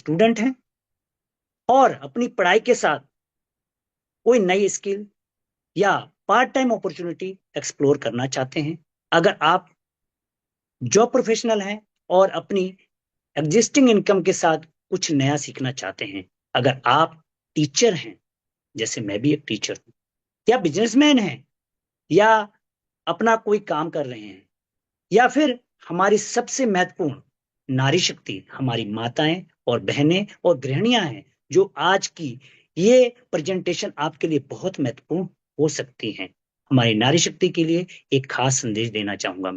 Student हैं और अपनी पढ़ाई के साथ कोई नई स्किल या पार्ट टाइम अपॉर्चुनिटी एक्सप्लोर करना चाहते हैं, अगर आप जॉब प्रोफेशनल हैं और अपनी एग्जिस्टिंग इनकम के साथ कुछ नया सीखना चाहते हैं, अगर आप टीचर हैं, जैसे मैं भी एक टीचर हूं, या बिजनेसमैन हैं, या अपना कोई काम कर रहे हैं, या फिर हमारी सबसे महत्वपूर्ण नारी शक्ति हमारी माताएं और बहनें और गृहिणियां हैं, जो आज की ये प्रेजेंटेशन आपके लिए बहुत महत्वपूर्ण हो सकती हैं। हमारी नारी शक्ति के लिए एक खास संदेश देना चाहूंगा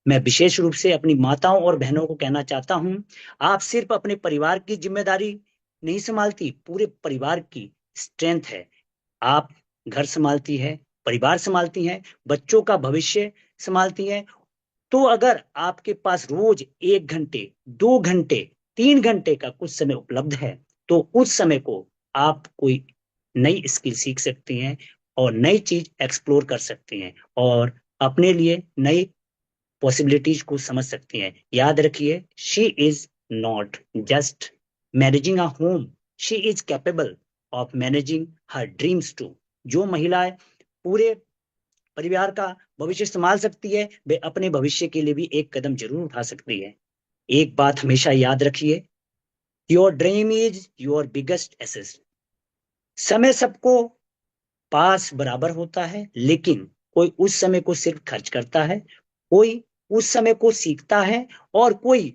मैं विशेष रूप से अपनी माताओं और बहनों को कहना चाहता हूं, आप सिर्फ अपने परिवार की जिम्मेदारी नहीं संभालती, पूरे परिवार की स्ट्रेंथ है। आप घर संभालती है, परिवार संभालती हैं, बच्चों का भविष्य संभालती हैं। तो अगर आपके पास रोज 1 घंटे, 2 घंटे, 3 घंटे का कुछ समय उपलब्ध है, तो उस समय को आप कोई नई स्किल सीख सकती हैं और नई चीज एक्सप्लोर कर सकती हैं और अपने लिए नई पॉसिबिलिटीज को समझ सकती हैं। याद रखिए, she is not just managing a home, she is capable of managing her dreams too. जो महिलाएं पूरे परिवार का भविष्य संभाल सकती है, वे अपने भविष्य के लिए भी एक कदम जरूर उठा सकती है। एक बात हमेशा याद रखिए, your dream is your biggest asset. समय सबको पास बराबर होता है, लेकिन कोई उस समय को सिर्फ खर्च करता है, कोई उस समय को सीखता है, और कोई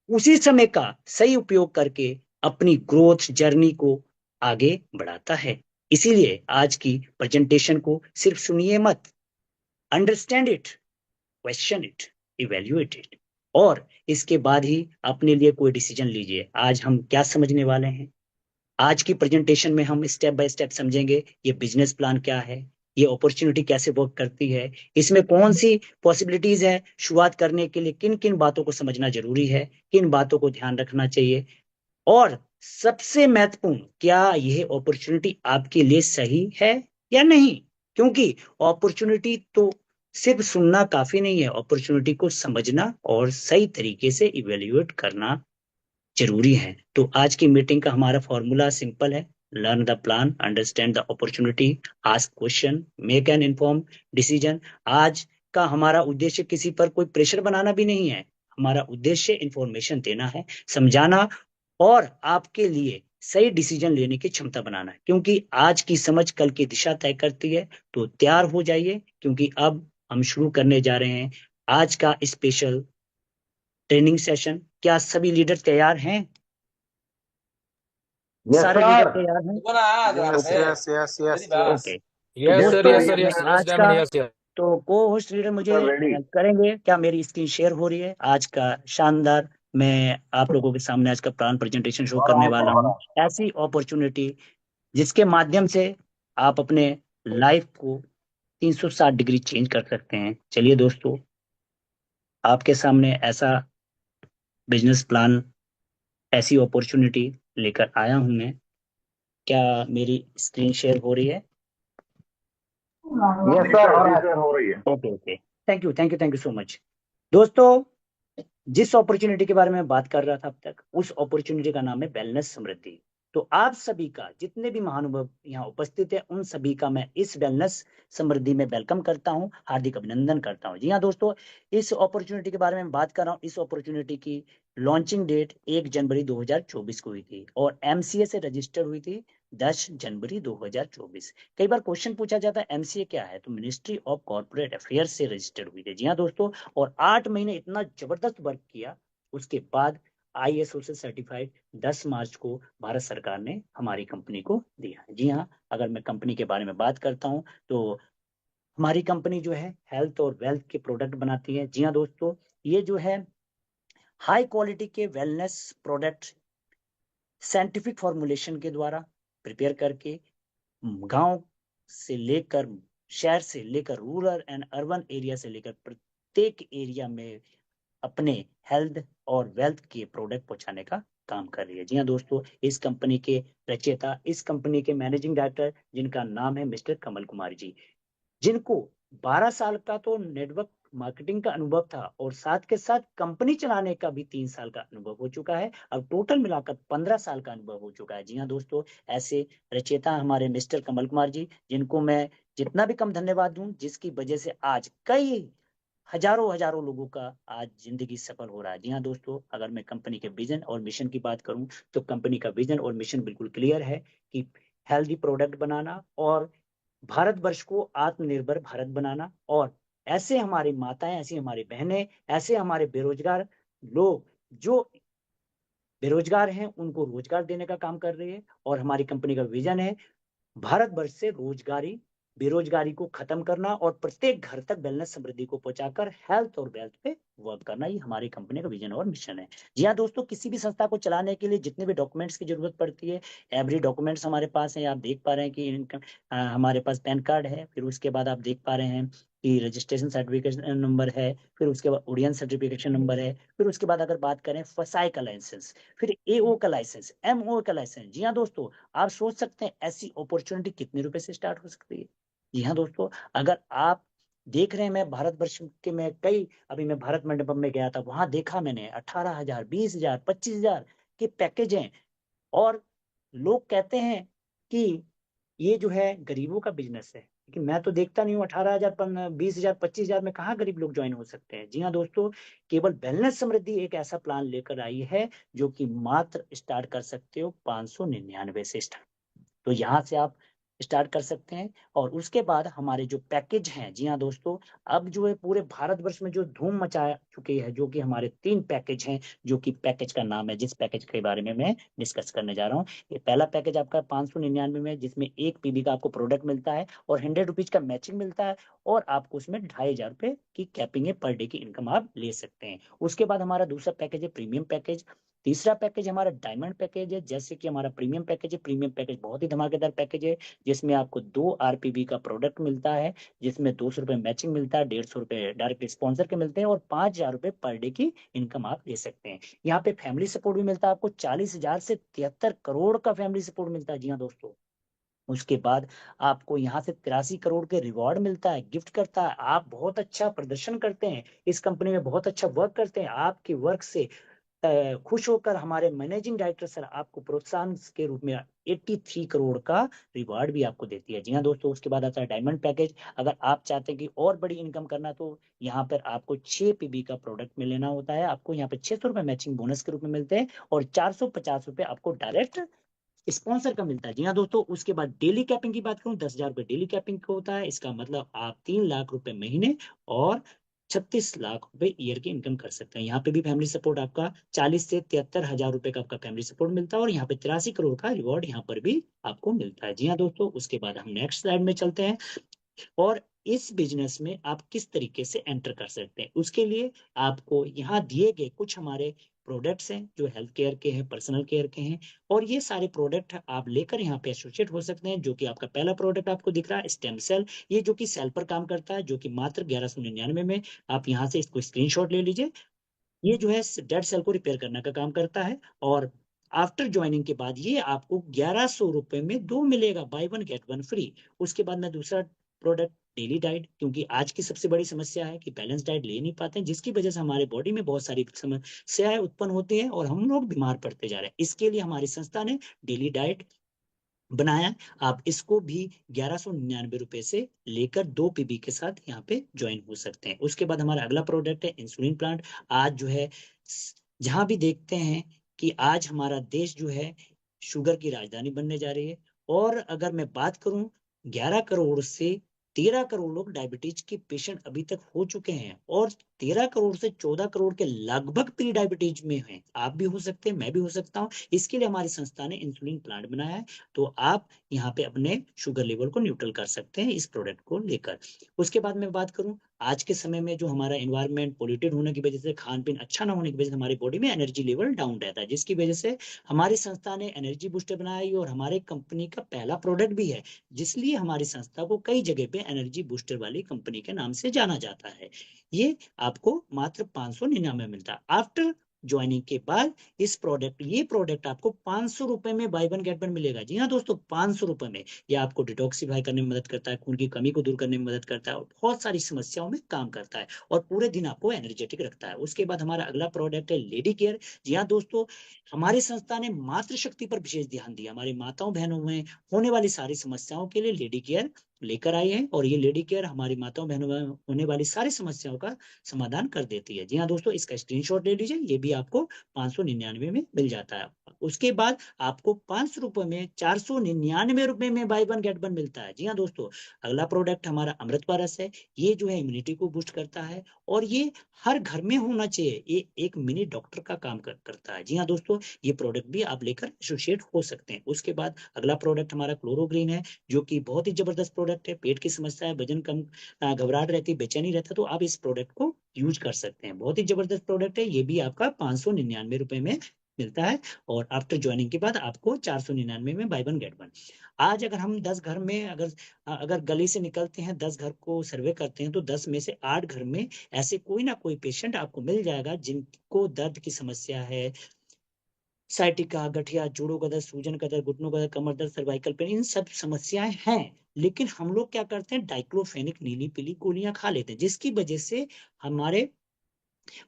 उसी समय का सही उपयोग करके अपनी ग्रोथ जर्नी को आगे बढ़ाता है। इसीलिए आज की प्रेजेंटेशन को सिर्फ सुनिए मत, understand it, question it, evaluate it, और इसके बाद ही अपने लिए कोई डिसीजन लीजिए। आज हम क्या समझने वाले हैं? आज की प्रेजेंटेशन में हम स्टेप बाय स्टेप समझेंगे ये बिजनेस प्लान क्या है, ये अपॉर्चुनिटी कैसे वर्क करती है, इसमें कौन सी पॉसिबिलिटीज है, शुरुआत करने के लिए किन किन बातों को समझना जरूरी है, किन बातों को ध्यान रखना चाहिए, और सबसे महत्वपूर्ण, क्या यह अपॉर्चुनिटी आपके लिए सही है या नहीं। क्योंकि अपॉर्चुनिटी तो सिर्फ सुनना काफी नहीं है, अपॉर्चुनिटी को समझना और सही तरीके से इवेल्युएट करना जरूरी है। तो आज की मीटिंग का हमारा फॉर्मूला सिंपल है, learn the plan, understand the opportunity, ask question, make an inform decision. आज का हमारा उद्देश्य किसी पर कोई प्रेशर बनाना भी नहीं है, हमारा उद्देश्य इंफॉर्मेशन देना है, समझाना, और आपके लिए सही डिसीजन लेने की क्षमता बनाना है। क्योंकि आज की समझ कल की दिशा तय करती है। तो तैयार हो जाइए, क्योंकि अब हम शुरू करने जा रहे हैं आज का स्पेशल ट्रेनिंग सेशन। क्या सभी लीडर तैयार हैं? यस सारे लीडर सर। तैयार हैं? Yes okay, yes yes yes okay. Yes. तो यस सर, दोस्तों, यस सर, मैं यस यस आज का, डायमंड, यस यस। तो को होस्ट लीडर मुझे सर रेडी। करेंगे क्या? मेरी स्क्रीन शेयर हो रही है आज का शानदार, मैं आप लोगों के सामने आज का प्लान प्रेजेंटेशन शो करने वाला हूँ। ऐसी अपॉर्चुनिटी जिसके माध्यम से आप अपने लाइफ को 360 डिग्री चेंज कर सकते हैं। चलिए दोस्तों, आपके सामने ऐसा बिजनेस प्लान, ऐसी अपॉर्चुनिटी लेकर आया हूं मैं। क्या मेरी स्क्रीन शेयर हो रही है? यस सर हो रहा है सर, हो रही है। Okay, okay. Thank you, thank you, thank you so much. दोस्तों, जिस अपॉर्चुनिटी के बारे में बात कर रहा था अब तक, उस अपॉर्चुनिटी का नाम है वेलनेस समृद्धि। तो आप सभी का, जितने भी महानुभाव यहाँ उपस्थित है, उन सभी का मैं इस वेलनेस समृद्धि में वेलकम करता हूँ, हार्दिक अभिनंदन करता हूँ। जी हाँ दोस्तों, इस अपॉर्चुनिटी के बारे में बात कर रहा हूँ। इस अपॉर्चुनिटी की लॉन्चिंग डेट 1 जनवरी 2024 को हुई थी और एमसीए से रजिस्टर हुई थी 10 जनवरी 2024। कई बार क्वेश्चन पूछा जाता है एमसीए क्या है, तो मिनिस्ट्री ऑफ कॉर्पोरेट अफेयर्स से रजिस्टर्ड हुई थी। जी हाँ दोस्तों, और 8 महीने इतना जबरदस्त वर्क किया, उसके बाद आईएसओ से सर्टिफाइड 10 मार्च को भारत सरकार ने हमारी कंपनी को दिया। जी हाँ, अगर मैं कंपनी के बारे में बात करता हूँ, तो हमारी कंपनी जो है हेल्थ और वेल्थ के प्रोडक्ट बनाती है। जी हाँ दोस्तों, ये जो है हाई क्वालिटी के वेलनेस प्रोडक्ट साइंटिफिक फॉर्मुलेशन के द्वारा प्रिपेयर करके गांव से लेकर, शहर से लेकर, रूरल एंड अर्बन एरिया से लेकर प्रत्येक एरिया में अपने हेल्थ और वेल्थ के प्रोडक्ट पहुंचाने का काम कर रही है। जी हाँ दोस्तों, इस कंपनी के रचयिता, इस कंपनी के मैनेजिंग डायरेक्टर, जिनका नाम है मिस्टर कमल कुमार जी, जिनको 12 साल का तो नेटवर्क मार्केटिंग का अनुभव था और साथ के साथ कंपनी चलाने का भी 3 साल का अनुभव हो चुका है। अब टोटल मिलाकर 15 साल का अनुभव हो चुका है। जी हाँ दोस्तों, ऐसे रचयिता हमारे मिस्टर कमल कुमार जी, जिनको मैं जितना भी कम धन्यवाद दूं, जिसकी वजह से आज कई हजारों हजारों लोगों का आज जिंदगी सफल हो रहा है। जी हाँ दोस्तों, अगर मैं कंपनी के विजन और मिशन की बात करूं, तो कंपनी का विजन और मिशन बिल्कुल क्लियर है कि हेल्दी प्रोडक्ट बनाना और भारतवर्ष को आत्मनिर्भर भारत बनाना, और ऐसे हमारी माताएं, ऐसी हमारी बहनें, ऐसे हमारे बेरोजगार लोग जो बेरोजगार हैं उनको रोजगार देने का काम कर रही है। और हमारी कंपनी का विजन है भारतवर्ष से रोजगारी बेरोजगारी को खत्म करना और प्रत्येक घर तक वेलनेस समृद्धि को पहुंचाकर हेल्थ और वेल्थ पे वर्क करना। ये हमारी कंपनी का विजन और मिशन है। जी हाँ दोस्तों, किसी भी संस्था को चलाने के लिए जितने भी डॉक्यूमेंट्स की जरूरत पड़ती है, एवरी डॉक्यूमेंट्स हमारे पास है। आप देख पा रहे हैं कि हमारे पास पैन कार्ड है, फिर उसके बाद आप देख पा रहे हैं कि रजिस्ट्रेशन सर्टिफिकेट नंबर है, फिर उसके बाद उड़ियन सर्टिफिकेशन नंबर है, फिर उसके बाद अगर बात करें फसाई का लाइसेंस, फिर एओ का लाइसेंस, एमओ का लाइसेंस। जी हाँ दोस्तों, आप सोच सकते हैं ऐसी अपॉर्चुनिटी कितने रुपए से स्टार्ट हो सकती है। जी हाँ दोस्तों, अगर आप देख रहे हैं, मैं भारतवर्ष के में कई, अभी मैं भारत मंडपम में गया था, वहां देखा मैंने 18,000, 20,000, 25,000 के पैकेज हैं। और लोग कहते हैं कि ये जो है गरीबों का बिजनेस है, लेकिन मैं तो देखता नहीं हूँ 18,000, 20,000, 25,000 में कहाँ गरीब लोग ज्वाइन हो सकते हैं। जी हाँ दोस्तों, केवल वेलनेस समृद्धि एक ऐसा प्लान लेकर आई है जो कि मात्र स्टार्ट कर सकते हो 599 से स्टार्ट। तो यहाँ से आप स्टार्ट कर सकते हैं। और उसके बाद हमारे जो पैकेज हैं, जी हाँ दोस्तों, अब जो है पूरे भारतवर्ष में जो धूम मचा चुकी है, जो कि हमारे 3 पैकेज हैं, जो कि पैकेज का नाम है, जिस पैकेज के बारे में मैं डिस्कस करने जा रहा हूँ। ये पहला पैकेज आपका 599 में, जिसमें 1 पीबी का आपको प्रोडक्ट मिलता है और 100 रुपीज का मैचिंग मिलता है, और आपको उसमें 2,500 रुपये की कैपिंग है, पर डे की इनकम आप ले सकते हैं। उसके बाद हमारा दूसरा पैकेज है प्रीमियम पैकेज। तीसरा पैकेज हमारा डायमंड पैकेज है। जैसे कि हमारा प्रीमियम पैकेज है, प्रीमियम पैकेज बहुत ही धमाकेदार पैकेज है, जिसमें आपको 2 आरपीबी का प्रोडक्ट मिलता है, जिसमें 200 रुपये मैचिंग मिलता है, 150 रुपये डायरेक्ट स्पॉन्सर के मिलते हैं, और 5,000 रुपये पर डे की इनकम आप ले सकते हैं। यहाँ पे फैमिली सपोर्ट भी मिलता है आपको, 40,000 से 73 करोड़ का फैमिली सपोर्ट मिलता है। जी हाँ दोस्तों, उसके बाद आपको यहाँ से 83 करोड़ के रिवॉर्ड मिलता है, गिफ्ट करता है। आप बहुत अच्छा प्रदर्शन करते हैं, इस कंपनी में बहुत अच्छा वर्क करते हैं, आपके वर्क से खुश होकर हमारे मैनेजिंग डायरेक्टर सर आपको प्रोत्साहन के रूप में 83 करोड़ का रिवार्ड भी आपको देती है। जी हाँ दोस्तों, उसके बाद आता है डायमंड पैकेज। अगर आप चाहते हैं कि और बड़ी इनकम करना, तो यहाँ पर आपको 6 पीबी का प्रोडक्ट में लेना होता है। आपको यहाँ पे 600 रुपये मैचिंग बोनस के रूप में मिलते हैं, और 450 रुपये आपको डायरेक्ट स्पॉन्सर का मिलता है। जी हाँ दोस्तों, उसके बाद डेली कैपिंग की बात करूं, 10,000 रुपये डेली कैपिंग का होता है। इसका मतलब आप 3 लाख रुपए महीने और 36 लाख रुपए ईयर की इनकम कर सकते हैं। यहाँ पे भी फैमिली सपोर्ट आपका 40 से 73 हजार रुपए का आपका फैमिली सपोर्ट मिलता है, और यहाँ पे 83 करोड़ का रिवॉर्ड यहाँ पर भी आपको मिलता है। जी हाँ दोस्तों, उसके बाद हम नेक्स्ट स्लाइड में चलते हैं, और इस बिजनेस में आप किस तरीके से एंटर कर सकते हैं, उसके लिए आपको यहाँ दिए गए कुछ हमारे प्रोडक्ट्स हैं जो हेल्थ केयर के हैं, पर्सनल केयर के हैं, और ये सारे प्रोडक्ट आप लेकर यहाँ पे एसोसिएट हो सकते हैं। जो कि आपका पहला प्रोडक्ट आपको दिख रहा है स्टेम सेल, ये जो कि सेल पर काम करता है, जो कि मात्र 1199 में, आप यहाँ से इसको स्क्रीनशॉट ले लीजिए। ये जो है डेड सेल को रिपेयर करने का काम करता है, और आफ्टर ज्वाइनिंग के बाद ये आपको 1100 रुपए में दो मिलेगा, by one get one free. उसके बाद में दूसरा प्रोडक्ट डेली डाइट, क्योंकि आज की सबसे बड़ी समस्या है कि बैलेंस डाइट ले नहीं पाते हैं, जिसकी वजह से हमारे बॉडी में बहुत सारी समस्याएं उत्पन्न होती हैं और हम लोग बीमार पड़ते जा रहे हैं। इसके लिए हमारी संस्था ने डेली डाइट बनाया। आप इसको भी 1199 रुपए से लेकर 2 पीबी के साथ यहाँ पे ज्वाइन हो सकते हैं। उसके बाद हमारा अगला प्रोडक्ट है इंसुलिन प्लांट। आज जो है जहां भी देखते हैं कि आज हमारा देश जो है शुगर की राजधानी बनने जा रही है। और अगर मैं बात करूं, 11 करोड़ से 13 करोड़ लोग डायबिटीज के पेशेंट अभी तक हो चुके हैं, और 13 करोड़ से 14 करोड़ के लगभग प्री डायबिटीज में हैं। आप भी हो सकते हैं, मैं भी हो सकता हूँ। इसके लिए हमारी संस्था ने इंसुलिन प्लांट बनाया है। तो आप यहाँ पे अपने शुगर लेवल को न्यूट्रल कर सकते हैं इस प्रोडक्ट को लेकर। उसके बाद मैं बात करूं, आज के समय में जो हमारा एनवायरनमेंट पोल्यूटेड होने की वजह से, खान पीन अच्छा ना होने की वजह से, हमारी बॉडी में एनर्जी लेवल डाउन रहता है, जिसकी वजह से हमारी संस्था ने एनर्जी बूस्टर बनाया है, और हमारे कंपनी का पहला प्रोडक्ट भी है, जिसलिए हमारी संस्था को कई जगह पे एनर्जी बूस्टर वाली कंपनी के नाम से जाना जाता है। ये आपको मात्र 599 मिलता है। आफ्टर ज्वाइनिंग के बाद ये प्रोडक्ट आपको 500 रुपए में बाय वन गेट वन मिलेगा। जी हाँ दोस्तों, 500 रुपए में। ये आपको डिटॉक्सिफाई करने में मदद करता है, खून की कमी को दूर करने में मदद करता है, और बहुत सारी समस्याओं में काम करता है, और पूरे दिन आपको एनर्जेटिक रखता है। उसके बाद हमारा अगला प्रोडक्ट है लेडी केयर। जी हाँ दोस्तों, हमारी संस्था ने मातृशक्ति पर विशेष ध्यान दिया। हमारी माताओं बहनों में होने वाली सारी समस्याओं के लिए लेडी केयर लेकर आई है, और ये लेडी केयर हमारी माताओं बहनों में होने वाली सारी समस्याओं का समाधान कर देती है। जी हाँ दोस्तों, इसका स्क्रीनशॉट ले लीजिए, ये भी आपको 599 में मिल जाता है। उसके बाद आपको 500 रुपए में 499 रुपए में बाय वन गेट वन मिलता है। जी हाँ दोस्तों, अगला प्रोडक्ट हमारा अमृत परस है। ये जो है इम्यूनिटी को बूस्ट करता है, और ये हर घर में होना चाहिए। ये एक मिनी डॉक्टर का काम करता है। जी हाँ दोस्तों, ये प्रोडक्ट भी आप लेकर एसोसिएट हो सकते हैं। उसके बाद अगला प्रोडक्ट हमारा क्लोरोग्रीन है, जो कि बहुत ही जबरदस्त प्रोडक्ट है। पेट की समस्या है, वजन कम, घबराहट रहती, बेचैनी रहता, तो आप इस प्रोडक्ट को यूज कर सकते हैं। बहुत ही जबरदस्त प्रोडक्ट है, ये भी आपका 599 रुपए में मिलता है, और आफ्टर ज्वाइनिंग के बाद आपको 499 में बाय वन गेट वन। आज अगर हम 10 घर में, अगर अगर गली से निकलते हैं, 10 घर को सर्वे करते हैं, तो 10 में से 8 घर में ऐसे कोई ना कोई पेशेंट आपको मिल जाएगा जिनको दर्द की समस्या है, साइटिका, गठिया, जोड़ों का दर्द, सूजन का दर्द, घुटनों का दर्द, कमर दर्द, सर्वाइकल पेन, इन सब समस्याएं हैं। लेकिन हम लोग क्या करते हैं, डाइक्लोफेनिक नीली पीली गोलियां खा लेते हैं, जिसकी वजह से हमारे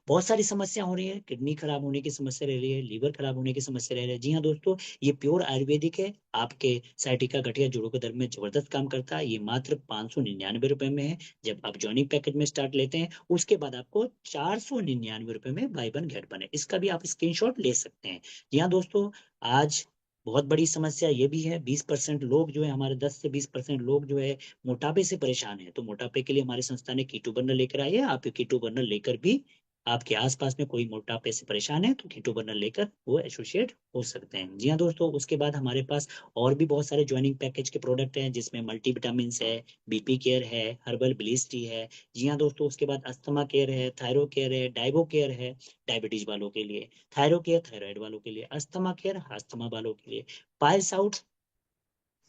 बहुत सारी समस्या हो रही है। किडनी खराब होने की समस्या रह रही है, लीवर खराब होने की समस्या रह रही है। जी हाँ दोस्तों, ये प्योर आयुर्वेदिक है, आपके साइटिका, गठिया, जोड़ों के दर्द में जबरदस्त काम करता है। ये मात्र 599 रुपए में है। जब आप जॉइनिंग पैकेज में स्टार्ट लेते हैं, उसके बाद आपको 499 रुपए में बाय वन गेट वन है। इसका भी आप स्क्रीनशॉट ले सकते हैं। जी हाँ दोस्तों, आज बहुत बड़ी समस्या ये भी है, 20% लोग जो है, हमारे 10 से 20% लोग जो है मोटापे से परेशान है। तो मोटापे के लिए हमारी संस्था ने कीटो बर्नर लेकर आई है। आप कीटो बर्नर लेकर भी, आपके आसपास में कोई मोटापे से परेशान है, तो कीटो बर्नर लेकर वो एसोसिएट हो सकते हैं। जी हाँ दोस्तों, उसके बाद हमारे पास और भी बहुत सारे ज्वाइनिंग पैकेज के प्रोडक्ट हैं, जिसमें मल्टी विटामिन है, बीपी केयर है, हर्बल ब्लीच टी है। जी हाँ दोस्तों, उसके बाद अस्थमा केयर है, थायरो केयर है, डाइबो केयर है, डायबिटीज वालों के लिए, थायरो केयर थायराइड वालों के लिए, अस्थमा केयर अस्थमा वालों के लिए, पाइल्स आउट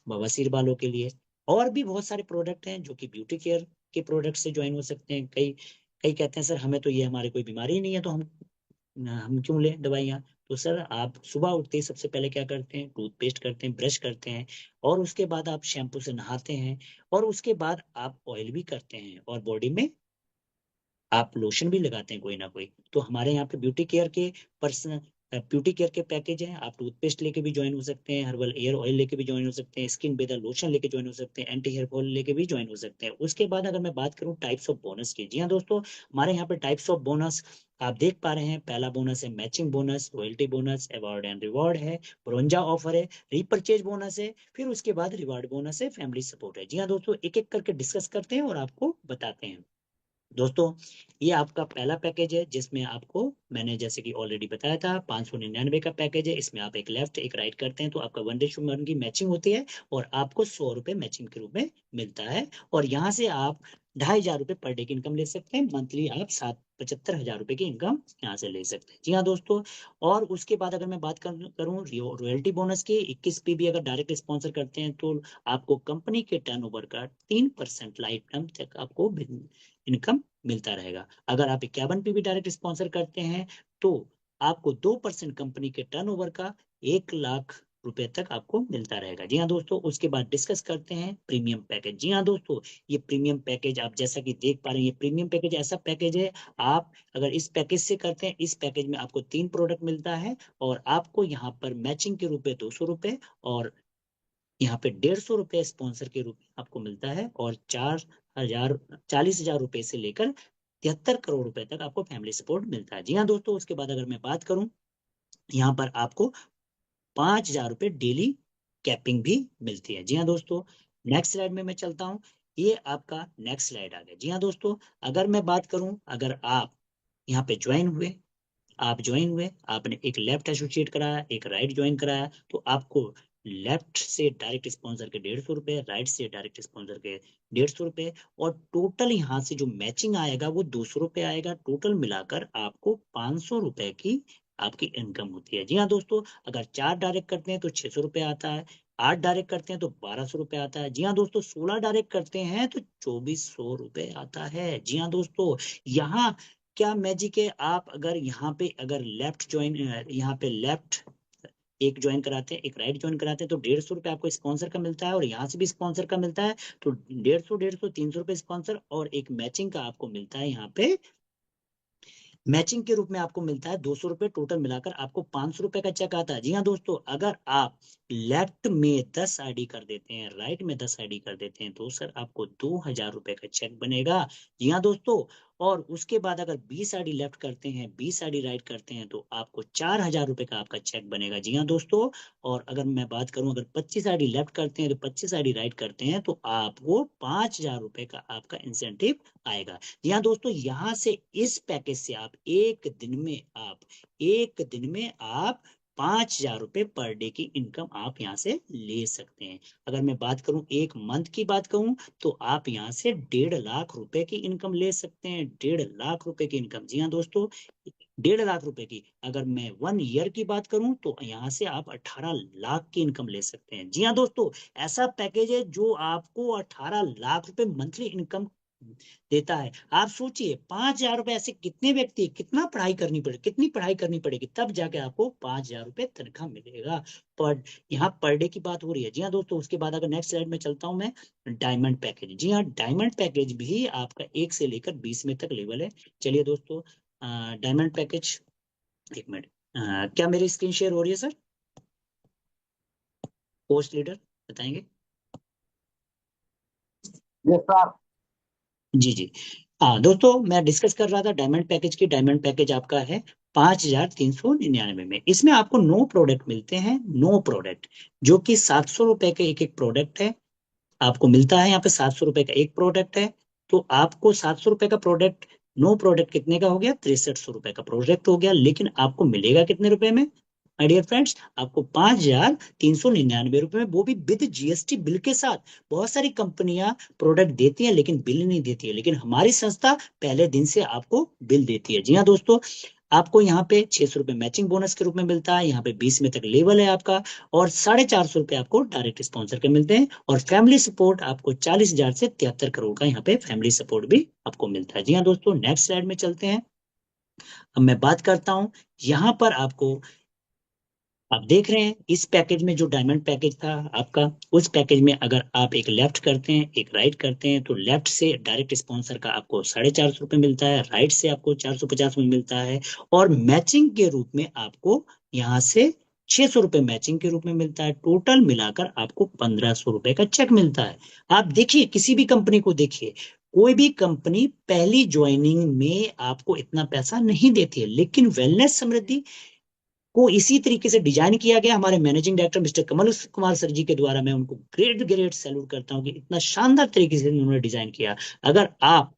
बवासीर वालों के लिए। और भी बहुत सारे प्रोडक्ट हैं जो कि ब्यूटी केयर के प्रोडक्ट से ज्वाइन हो सकते हैं। कई कई कहते हैं, सर हमें तो ये हमारी कोई बीमारी ही नहीं है, तो हम क्यों लें दवाइयाँ। तो सर, आप सुबह उठते ही सबसे पहले क्या करते हैं, टूथपेस्ट करते हैं, ब्रश करते हैं, और उसके बाद आप शैम्पू से नहाते हैं, और उसके बाद आप ऑयल भी करते हैं, और बॉडी में आप लोशन भी लगाते हैं कोई ना कोई। तो हमारे यहाँ पे पर्सन ब्यूटी केयर के पैकेज हैं। आप टूथपेस्ट लेके भी ज्वाइन हो सकते हैं, हर्बल एयर ऑयल लेके भी ज्वाइन हो सकते हैं, स्किन बेदा लोशन लेके ज्वाइन हो सकते हैं, एंटी हेयर फॉल लेके भी ज्वाइन हो सकते हैं। उसके बाद अगर मैं बात करूँ टाइप्स ऑफ बोनस की, जी हाँ दोस्तों, हमारे यहाँ पे टाइप्स ऑफ बोनस आप देख पा रहे हैं। पहला बोनस है matching bonus, royalty bonus, award and reward है, ब्रोंजा ऑफर है, रीपरचेज बोनस है, फिर उसके बाद रिवार्ड बोनस है, फैमिली सपोर्ट है। जी हाँ दोस्तों, एक एक करके डिस्कस करते हैं और आपको बताते हैं। दोस्तों, ये आपका पहला पैकेज है, जिसमें आपको मैंने जैसे कि ऑलरेडी बताया था, 599 का पैकेज है। इसमें आप एक लेफ्ट एक राइट करते हैं, तो आपका 1:1 की मैचिंग होती है, और आपको 100 रुपए मैचिंग के रूप में मिलता है। और यहाँ से आप 2500 रुपये पर डे की इनकम ले सकते हैं। मंथली आप 75,000 रुपये की इनकम यहाँ से ले सकते हैं। जी हाँ दोस्तों, और उसके बाद अगर मैं बात करूँ रॉयल्टी बोनस की, 21 पीबी अगर डायरेक्ट स्पॉन्सर करते हैं, तो आपको कंपनी के टर्नओवर का 3% लाइफ टाइम तक आपको इनकम मिलता रहेगा। अगर आप 51 पे भी डायरेक्ट स्पॉन्सर करते हैं, तो आपको 2% कंपनी के टर्नओवर का 1 लाख रुपए तक आपको मिलता रहेगा। जी हाँ दोस्तों, उसके बाद डिस्कस करते हैं प्रीमियम पैकेज। जी हाँ दोस्तों, ये प्रीमियम पैकेज आप जैसा कि देख पा रहे हैं, ये प्रीमियम पैकेज ऐसा पैकेज है, आप अगर इस पैकेज से करते हैं, इस पैकेज में आपको 3 प्रोडक्ट मिलता है, और आपको यहाँ पर मैचिंग के रूप में 200 रुपए, और यहाँ पे 150 रुपये स्पॉन्सर के रूप में आपको मिलता है, और 4,000 40,000 रुपए से लेकर 73 करोड़ रुपए तक आपको फैमिली सपोर्ट मिलता है। जी हाँ दोस्तों, उसके बाद अगर मैं बात करूं, यहाँ पर आपको 5,000 रुपये डेली कैपिंग भी मिलती है। जी हाँ दोस्तों, नेक्स्ट स्लाइड में मैं चलता हूँ। ये आपका नेक्स्ट स्लाइड आ गया। जी हाँ दोस्तों, अगर मैं बात करूं, अगर आप यहाँ पे ज्वाइन हुए, आपने एक लेफ्ट एसोसिएट कराया, एक राइट ज्वाइन कराया, तो आपको लेफ्ट से डायरेक्ट स्पॉन्सर के 150 रुपए, राइट से डायरेक्ट स्पॉन्सर के 150 रुपए, और टोटल यहाँ से जो मैचिंग आएगा वो 200 रुपए आएगा। टोटल मिलाकर आपको 500 रुपए की आपकी इनकम होती है। जी हाँ दोस्तों, अगर 4 डायरेक्ट करते हैं तो 600 रुपये आता है, 8 डायरेक्ट करते हैं तो 1,200 रुपये आता है। जी हाँ दोस्तों, 16 डायरेक्ट करते हैं तो 2,400 रुपये आता है। जी हाँ दोस्तों, यहाँ क्या मैजिक है, आप अगर यहाँ पे अगर लेफ्ट ज्वाइन, यहाँ पे लेफ्ट एक ज्वाइन कराते हैं, एक राइट ज्वाइन कराते हैं, तो 150 रुपये आपको स्पॉन्सर का मिलता है, और यहाँ से भी स्पॉन्सर का मिलता है, तो 150, 150, 300 रुपये स्पॉन्सर, और एक मैचिंग का आपको मिलता है यहाँ पे, मैचिंग के रूप में आपको मिलता है 200 रुपये। टोटल मिलाकर आपको 500 रुपये का चेक आता है। जी हाँ दोस्तों, अगर आप लेफ्ट में 10 आईडी कर देते हैं, राइट में 10 आईडी कर देते हैं, तो सर आपको 2000 रुपये का चेक बनेगा। जी हाँ दोस्तों, और उसके बाद अगर 20 आईडी लेफ्ट करते हैं, 20 आईडी राइट करते हैं, तो आपको 4000 रुपये का आपका चेक बनेगा। जी हाँ दोस्तों, और अगर मैं बात करूं, अगर 25 आईडी लेफ्ट करते हैं, तो 25 आईडी राइट करते हैं, तो आपको 5000 रुपये का आपका इंसेंटिव आएगा। जी हाँ दोस्तों, यहाँ से इस पैकेज से आप एक दिन में आप 5000 रुपये पर डे की इनकम आप यहाँ से ले सकते हैं। अगर मैं बात करूं एक मंथ की बात करूं, तो आप यहाँ से 1.5 लाख रुपए की इनकम ले सकते हैं। 1.5 लाख रुपए की इनकम, जी हाँ दोस्तों, 1.5 लाख रुपए की। अगर मैं 1 ईयर की बात करूं, तो यहाँ से आप 18 लाख की इनकम ले सकते हैं। जी हाँ दोस्तों, ऐसा पैकेज है जो आपको 18 लाख रुपए मंथली इनकम देता है। आप सोचिए, 5000 रुपए ऐसे कितने व्यक्ति, कितनी पढ़ाई करनी पड़ेगी, तब जाके आपको 5000 रुपए तनख्वाह मिलेगा। पर यहाँ पर डे की बात हो रही है। जी हाँ दोस्तों, उसके बाद अगर नेक्स्ट स्लाइड में चलता हूं मैं, डायमंड पैकेज। जी हाँ, डायमंड पैकेज भी आपका 1 से लेकर 20 में तक लेवल है। चलिए दोस्तों, डायमंड पैकेज, एक मिनट, क्या मेरी स्क्रीन शेयर हो रही है सर? पोस्ट लीडर बताएंगे? Yes sir. जी जी, हाँ दोस्तों, मैं डिस्कस कर रहा था डायमंड पैकेज की। डायमंड पैकेज आपका है 5399 में। इसमें आपको 9 प्रोडक्ट मिलते हैं, 9 प्रोडक्ट, जो कि 700 रुपए के एक एक प्रोडक्ट है आपको मिलता है। यहाँ पे 700 रुपए का एक प्रोडक्ट है, तो आपको 700 रुपए का प्रोडक्ट, 9 प्रोडक्ट कितने का हो गया? 6300 रुपए का प्रोडक्ट हो गया। लेकिन आपको मिलेगा कितने रुपए में माय डियर फ्रेंड्स? आपको 5399 रुपए में, वो भी विद जीएसटी बिल के साथ। बहुत सारी कंपनियां प्रोडक्ट देती हैं लेकिन बिल नहीं देती है, लेकिन हमारी संस्था पहले दिन से आपको बिल देती है। जी हाँ दोस्तों, आपको यहाँ पे 600 रुपये मैचिंग बोनस के रूप में मिलता है। यहाँ पे 20 में तक लेवल है आपका, और 450 रुपये आपको डायरेक्ट स्पॉन्सर के मिलते हैं, और फैमिली सपोर्ट आपको 40,000 से 73 करोड़ का यहाँ पे फैमिली सपोर्ट भी आपको मिलता है। जी हाँ दोस्तों, नेक्स्ट स्लाइड में चलते हैं। अब मैं बात करता हूँ, यहाँ पर आपको, आप देख रहे हैं इस पैकेज में, जो डायमंड पैकेज था आपका, उस पैकेज में अगर आप एक लेफ्ट करते हैं, एक राइट करते हैं, तो लेफ्ट से डायरेक्ट स्पॉन्सर का आपको 450 रुपये मिलता है, राइट से आपको 450 में मिलता है, और मैचिंग के रूप में आपको यहाँ से 600 रुपये मैचिंग के रूप में मिलता है। टोटल मिलाकर आपको 1500 रुपये का चेक मिलता है। आप देखिए, किसी भी कंपनी को देखिए, कोई भी कंपनी पहली ज्वाइनिंग में आपको इतना पैसा नहीं देती है, लेकिन वेलनेस समृद्धि को इसी तरीके से डिजाइन किया गया। हमारे managing director mister Kamal Kumar sir जी के द्वारा, मैं उनको ग्रेट ग्रेट सैल्यूट करता हूँ कि इतना शानदार तरीके से उन्होंने डिजाइन किया। अगर आप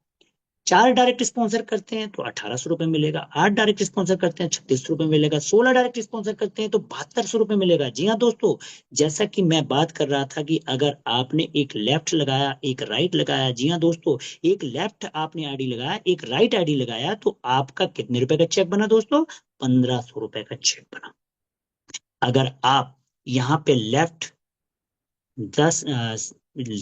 4 डायरेक्ट स्पॉन्सर करते हैं तो 1800 रुपये मिलेगा, 8 डायरेक्ट स्पॉन्सर करते हैं 36 रुपये मिलेगा, 16 डायरेक्ट स्पॉन्सर करते हैं तो 7200 रुपये मिलेगा। जी हाँ दोस्तों, जैसा कि मैं बात कर रहा था कि अगर आपने एक लेफ्ट लगाया, एक राइट लगाया, जी हाँ दोस्तों, एक लेफ्ट आपने आईडी लगाया, एक राइट आईडी लगाया, तो आपका कितने रुपए का चेक बना दोस्तों? 1500 रुपये का चेक बना। अगर आप यहाँ पे लेफ्ट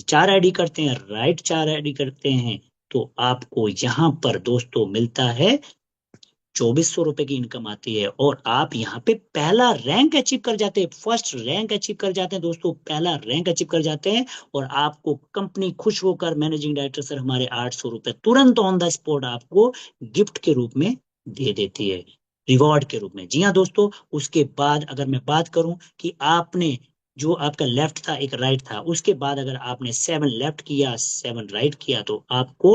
4 आईडी करते हैं, राइट 4 आईडी करते हैं, तो आपको यहाँ पर दोस्तों मिलता है 2400 रुपये की इनकम आती है, और आप यहाँ पे पहला रैंक अचीव कर जाते हैं, फर्स्ट रैंक अचीव कर जाते हैं दोस्तों, पहला रैंक अचीव कर जाते हैं। और आपको कंपनी खुश होकर, मैनेजिंग डायरेक्टर सर हमारे 800 रुपये तुरंत ऑन द स्पॉट आपको गिफ्ट के रूप में दे देती है, रिवॉर्ड के रूप में। जी हाँ दोस्तों, उसके बाद अगर मैं बात करूं कि आपने, जो आपका लेफ्ट था एक राइट था, उसके बाद अगर आपने 7 लेफ्ट किया, 7 राइट किया, तो आपको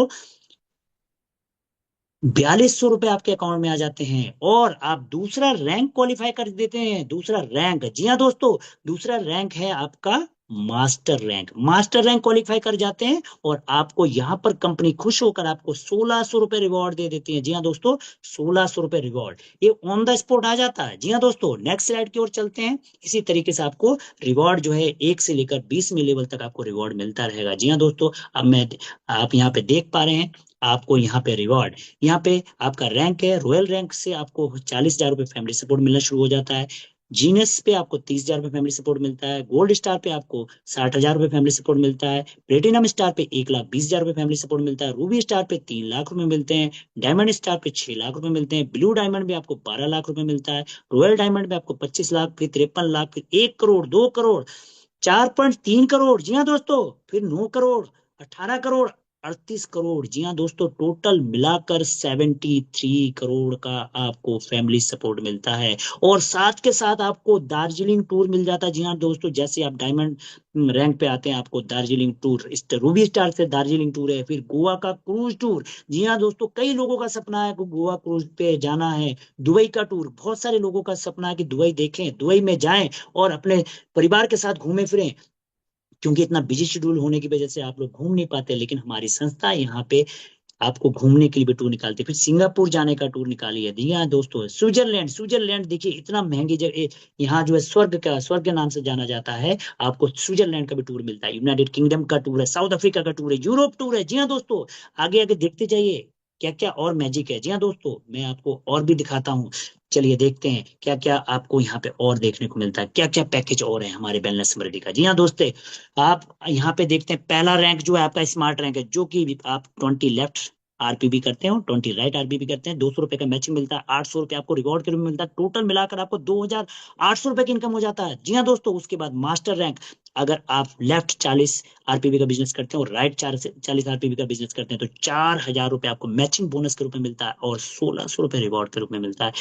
4200 रुपये आपके अकाउंट में आ जाते हैं, और आप दूसरा रैंक क्वालिफाई कर देते हैं। दूसरा रैंक, जी हाँ दोस्तों, दूसरा रैंक है आपका master rank. Master rank qualify कर जाते हैं, और आपको यहाँ पर कंपनी खुश होकर आपको 1600 रुपये रिवॉर्ड दे देती है। जी हाँ दोस्तों, 1600 रुपये रिवॉर्ड, ये ऑन द स्पॉट आ जाता है। जी हाँ दोस्तों, नेक्स्ट स्लाइड की ओर चलते हैं। इसी तरीके से आपको रिवॉर्ड जो है 1 से लेकर 20 में लेवल तक आपको रिवॉर्ड मिलता रहेगा। जी हाँ दोस्तों, अब मैं, आप यहाँ पे देख पा रहे हैं, आपको यहाँ पे रिवॉर्ड, यहाँ पे आपका रैंक है, रॉयल रैंक से आपको 40,000 रुपये फैमिली सपोर्ट मिलना शुरू हो जाता है। जीनस पे आपको 30,000 रुपये फैमिली सपोर्ट मिलता है। गोल्ड स्टार पे आपको 60,000 रुपये फैमिली सपोर्ट मिलता है। प्लेटिनम स्टार पे 1,20,000 रुपये फैमिली सपोर्ट मिलता है। रूबी स्टार पे 3 लाख रुपए मिलते हैं। डायमंड स्टार पे 6 लाख रुपए मिलते हैं। ब्लू डायमंड पे आपको 12 लाख रुपए मिलता है। रॉयल डायमंड पे आपको 25 लाख, फिर 53 लाख, फिर 1 करोड़, 2 करोड़, 4.3 करोड़, जी हाँ दोस्तों, फिर 9 करोड़, 18 करोड़, 38 करोड़, जी हाँ दोस्तों, टोटल मिलाकर 73 करोड़ का आपको फैमिली सपोर्ट मिलता है। और साथ के साथ आपको दार्जिलिंग टूर मिल जाता है। जी हाँ दोस्तों, जैसे आप डायमंड रैंक पे आते हैं, आपको दार्जिलिंग टूर, रूबी स्टार से दार्जिलिंग टूर है, फिर गोवा का क्रूज टूर। जी हाँ दोस्तों, कई लोगों का सपना है कि गोवा क्रूज पे जाना है। दुबई का टूर, बहुत सारे लोगों का सपना है कि दुबई देखें, दुबई में जाएं और अपने परिवार के साथ घूमे फिरें। क्योंकि इतना बिजी शेड्यूल होने की वजह से आप लोग घूम नहीं पाते, लेकिन हमारी संस्था यहाँ पे आपको घूमने के लिए भी टूर निकालती है। फिर सिंगापुर जाने का टूर निकाली है। जी हाँ दोस्तों, स्विट्जरलैंड, स्विट्जरलैंड देखिए, इतना महंगी जगह, यहाँ जो है स्वर्ग के नाम से जाना जाता है। आपको स्विट्जरलैंड का भी टूर मिलता है। यूनाइटेड किंगडम का टूर है, साउथ अफ्रीका का टूर है, यूरोप टूर है। जी हाँ दोस्तों, आगे आगे देखते जाइए क्या क्या और मैजिक है। जी हाँ दोस्तों, मैं आपको और भी दिखाता हूँ। चलिए देखते हैं क्या क्या आपको यहाँ पे और देखने को मिलता है, क्या क्या पैकेज और है हमारे वेलनेस समृद्धि का। जी हाँ दोस्तों, आप यहाँ पे देखते हैं, पहला रैंक जो है आपका स्मार्ट रैंक है, जो कि आप 20 लेफ्ट आरपीबी करते हो, 20 राइट आरपीबी करते हैं, 200 रुपए का मैचिंग मिलता है, 800 रुपए आपको रिवॉर्ड के रूप में मिलता है। टोटल मिलाकर आपको 2,800 रुपए की इनकम हो जाता है। जी हाँ दोस्तों, उसके बाद मास्टर रैंक, अगर आप लेफ्ट 40 आरपीबी का बिजनेस करते हैं और राइट 40 आरपीबी का बिजनेस करते हैं, तो 4,000 रुपए आपको मैचिंग बोनस के रूप में मिलता है और 1,600 रुपए रिवॉर्ड के रूप में मिलता है।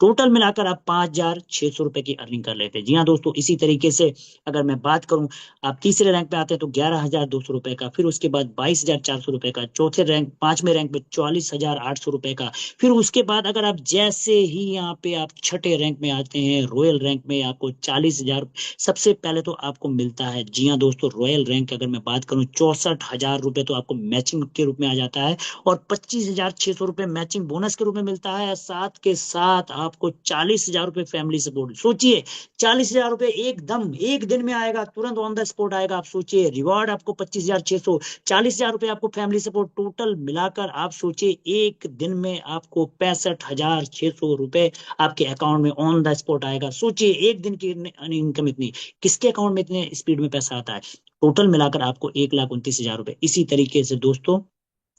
टोटल मिलाकर आप 5,600 रुपए की अर्निंग कर लेते हैं। जी हाँ दोस्तों, इसी तरीके से अगर मैं बात करूं, आप तीसरे रैंक पे आते हैं तो 11,200 रुपए का, फिर उसके बाद 22,400 रुपए का, चौथे रैंक, पांचवें रैंक पे 44,800 रुपए का। फिर उसके बाद अगर आप जैसे ही यहाँ पे आप छठे रैंक में आते हैं, रॉयल रैंक में, आपको 40,000 सबसे पहले तो आपको मिलता है। जी हाँ दोस्तों, रॉयल रैंक अगर मैं बात करूं, 64,000 रुपए तो आपको मैचिंग के रूप में आ जाता है और 25,600 रुपए मैचिंग बोनस के रूप में मिलता है। साथ के साथ आपको 40,000 रुपए फैमिली सपोर्ट, सोचिए, 40,000 रुपए एकदम एक दिन में आएगा, तुरंत ऑन द स्पॉट आएगा। आप सोचिए, रिवॉर्ड आपको 25,600, 40,000 रुपए आपको फैमिली सपोर्ट, टोटल मिलाकर आप सोचिए एक दिन में आपको 65,600 रुपए आपके अकाउंट में ऑन द स्पॉट आएगा। सोचिए, एक दिन की इनकम इतनी, किसके अकाउंट में इतने स्पीड में पैसा आता है। टोटल मिलाकर आपको 1,29,000 रुपए। इसी तरीके से दोस्तों,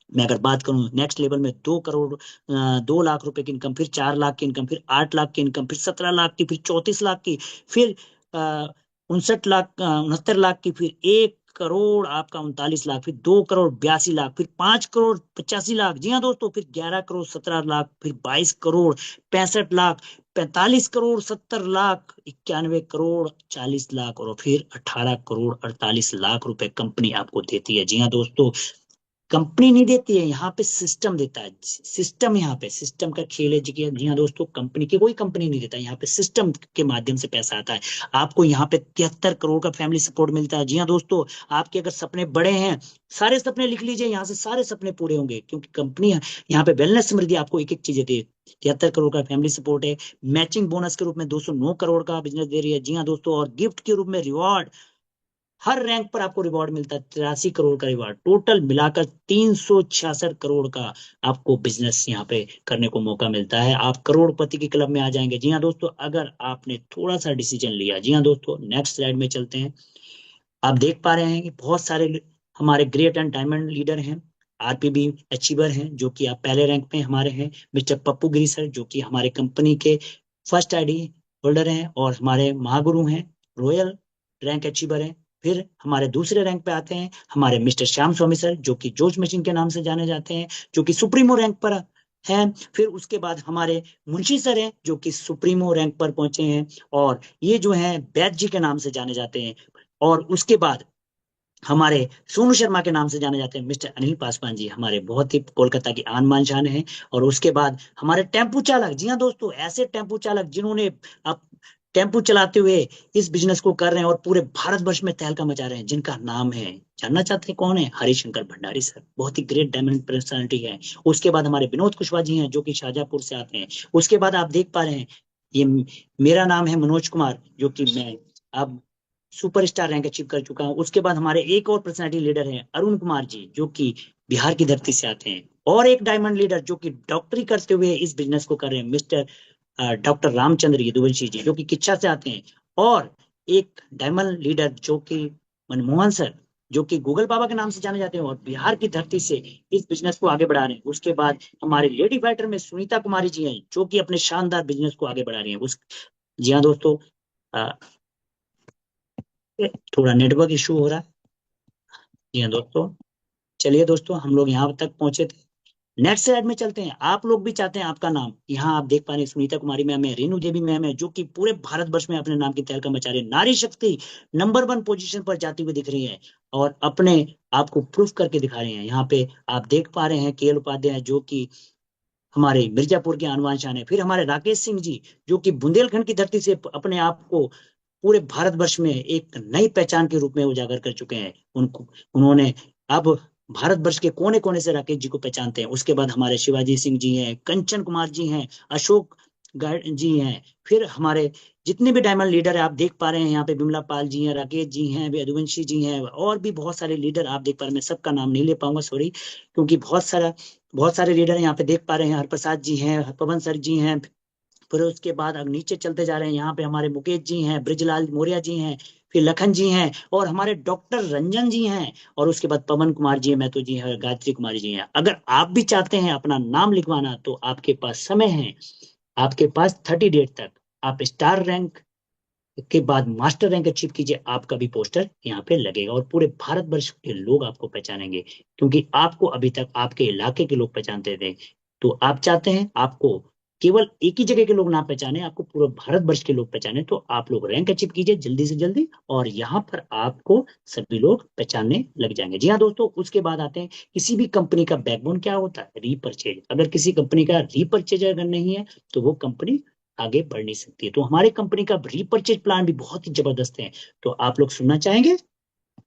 मैं अगर बात करूं नेक्स्ट लेवल में, 2 करोड़, 2 लाख रुपए की इनकम, फिर 4 लाख की इनकम, फिर 8 लाख की इनकम, फिर 17 लाख की, फिर 34 लाख की, फिर 59 लाख, 69 लाख की, फिर 1 करोड़ आपका 39 लाख, फिर 2 करोड़ 82 लाख, फिर 5 करोड़ 85 लाख। जी हाँ दोस्तों, फिर 11 करोड़ 17 लाख, फिर 22 करोड़ 65 लाख, 45 करोड़ 70 लाख, 91 करोड़ 40 लाख, और फिर 18 करोड़ 48 लाख रुपए कंपनी आपको देती है। जी हाँ दोस्तों, कंपनी नहीं देती है, यहाँ पे सिस्टम देता है। सिस्टम, यहाँ पे सिस्टम का खेल है। जी हाँ दोस्तों, कंपनी की कोई कंपनी नहीं देता, यहाँ पे सिस्टम के माध्यम से पैसा आता है। आपको यहाँ पे 73 करोड़ का फैमिली सपोर्ट मिलता है। जी हाँ दोस्तों, आपके अगर सपने बड़े हैं, सारे सपने लिख लीजिए, यहाँ से सारे सपने पूरे होंगे, क्योंकि कंपनी यहाँ पे वेलनेस समृद्धि आपको एक एक चीजें दे। 73 करोड़ का फैमिली सपोर्ट है, मैचिंग बोनस के रूप में 209 करोड़ का बिजनेस दे रही है। जी हाँ दोस्तों, और गिफ्ट के रूप में रिवॉर्ड, हर रैंक पर आपको रिवॉर्ड मिलता है, 83 करोड़ का रिवॉर्ड। टोटल मिलाकर 366 करोड़ का आपको बिजनेस यहाँ पे करने को मौका मिलता है। आप करोड़पति के क्लब में आ जाएंगे। जी हाँ दोस्तों, अगर आपने थोड़ा सा डिसीजन लिया। जी हाँ दोस्तों, नेक्स्ट स्लाइड में चलते हैं। आप देख पा रहे हैं कि बहुत सारे हमारे ग्रेट एंड डायमंड लीडर हैं, आरपीबी अचीवर हैं, जो कि आप पहले रैंक में हमारे हैं। मिस्टर पप्पू गिरी सर, जो कि हमारे कंपनी के फर्स्ट आईडी होल्डर हैं और हमारे महागुरु हैं, रॉयल रैंक अचीवर हैं। फिर हमारे दूसरे रैंक पे आते हैं हमारे मिस्टर श्याम स्वामी सर, जो कि जोश मशीन के नाम से जाने जाते हैं, जो कि सुप्रीमो रैंक पर हैं। फिर उसके बाद हमारे मुंशी सर हैं, जो कि सुप्रीमो रैंक पर पहुंचे हैं, और ये जो हैं बैद जी के नाम से जाने जाते हैं। और उसके बाद हमारे सोनू शर्मा के नाम से जाने जाते हैं मिस्टर अनिल पासवान जी, हमारे बहुत ही कोलकाता की आन बान शान है। और उसके बाद हमारे टेम्पू चालक, जी हाँ दोस्तों, ऐसे टेम्पू चालक जिन्होंने अब टेम्पू चलाते हुए इस बिजनेस को कर रहे हैं और पूरे भारतवर्ष में तहलका मचा रहे हैं, जिनका नाम है, जानना चाहते हैं कौन है? हरिशंकर भंडारी सर, बहुत ही ग्रेट डायमंड पर्सनालिटी है। उसके बाद हमारे विनोद कुशवाहा जी हैं, जो कि शाहजहांपुर से आते हैं। उसके बाद आप देख पा रहे हैं, ये मेरा नाम है मनोज कुमार, जो कि मैं अब सुपरस्टार रैंक अचीव कर चुका हूं। उसके बाद हमारे एक और पर्सनालिटी लीडर हैं अरुण कुमार जी, जो कि बिहार की धरती से आते हैं। और एक डायमंड लीडर जो कि डॉक्टरी करते हुए इस बिजनेस को कर रहे हैं, मिस्टर डॉक्टर रामचंद्र यदुवंशी जी जो कि किच्छा से आते हैं, और एक डायमंड लीडर जो कि मनमोहन सर, जो कि गूगल बाबा के नाम से जाने जाते हैं और बिहार की धरती से इस बिजनेस को आगे बढ़ा रहे हैं। उसके बाद हमारे लेडी फाइटर में सुनीता कुमारी जी हैं जो कि अपने शानदार बिजनेस को आगे बढ़ा रही हैं। उस जी हाँ दोस्तों, अ, थोड़ा नेटवर्क इशू हो रहा है। जी हाँ दोस्तों, चलिए दोस्तों हम लोग यहाँ तक पहुंचे थे। नेक्स्ट स्लाइड में चलते हैं। आप लोग भी चाहते हैं आपका नाम, यहाँ आप देख पा रहे हैं सुनीता कुमारी मैम है, रेणु देवी मैम है, जो कि पूरे भारतवर्ष में अपने नाम की तहलका मचा रही है, नारी शक्ति नंबर 1 पोजीशन पर जाती हुई दिख रही है और अपने आप को प्रूफ करके दिखा रहे हैं। यहाँ पे आप देख पा रहे हैं केएल उपाध्याय जो कि हमारे मिर्जापुर के आनवान शान है, फिर हमारे राकेश सिंह जी जो कि बुंदेलखंड की धरती से अपने आप को पूरे भारतवर्ष में एक नई पहचान के रूप में उजागर कर चुके हैं। उनको उन्होंने अब भारतवर्ष के कोने कोने से राकेश जी को पहचानते हैं। उसके बाद हमारे शिवाजी सिंह जी हैं, कंचन कुमार जी हैं, अशोक जी हैं, फिर हमारे जितने भी डायमंड लीडर है आप देख पा रहे हैं, यहाँ पे बिमला पाल जी हैं, राकेश जी हैं, यदुवंशी जी हैं, और भी बहुत सारे लीडर आप देख पा रहे हैं। मैं सबका नाम नहीं ले पाऊंगा, सॉरी, क्योंकि बहुत सारे लीडर यहाँ पे देख पा रहे हैं। हरप्रसाद जी हैं, पवन सर जी हैं, फिर उसके बाद अब नीचे चलते जा रहे हैं, यहाँ पे हमारे मुकेश जी हैं, ब्रिजलाल मौर्य जी हैं, फिर लखन जी हैं, और हमारे डॉक्टर रंजन जी हैं, और उसके बाद पवन कुमार जी हैं, महतो जी हैं, गायत्री कुमारी जी हैं। अगर आप भी चाहते हैं अपना नाम लिखवाना तो आपके पास समय है, आपके पास 30 डेट तक। आप स्टार रैंक के बाद मास्टर रैंक अचीव कीजिए, आपका भी पोस्टर यहाँ पे लगेगा और पूरे भारतवर्ष के लोग आपको पहचानेंगे, क्योंकि आपको अभी तक आपके इलाके के लोग पहचानते थे। तो आप चाहते हैं आपको केवल एक ही जगह के लोग ना पहचाने, आपको पूरे भारतवर्ष के लोग पहचाने, तो आप लोग रैंक अचीव कीजिए जल्दी से जल्दी, और यहाँ पर आपको सभी लोग पहचानने लग जाएंगे। जी हाँ दोस्तों, उसके बाद आते हैं किसी भी कंपनी का बैकबोन क्या होता है, रीपर्चेज। अगर किसी कंपनी का रीपर्चेज अगर नहीं है तो वो कंपनी आगे बढ़ नहीं सकती है। तो हमारे कंपनी का रीपर्चेज प्लान भी बहुत ही जबरदस्त है, तो आप लोग सुनना चाहेंगे?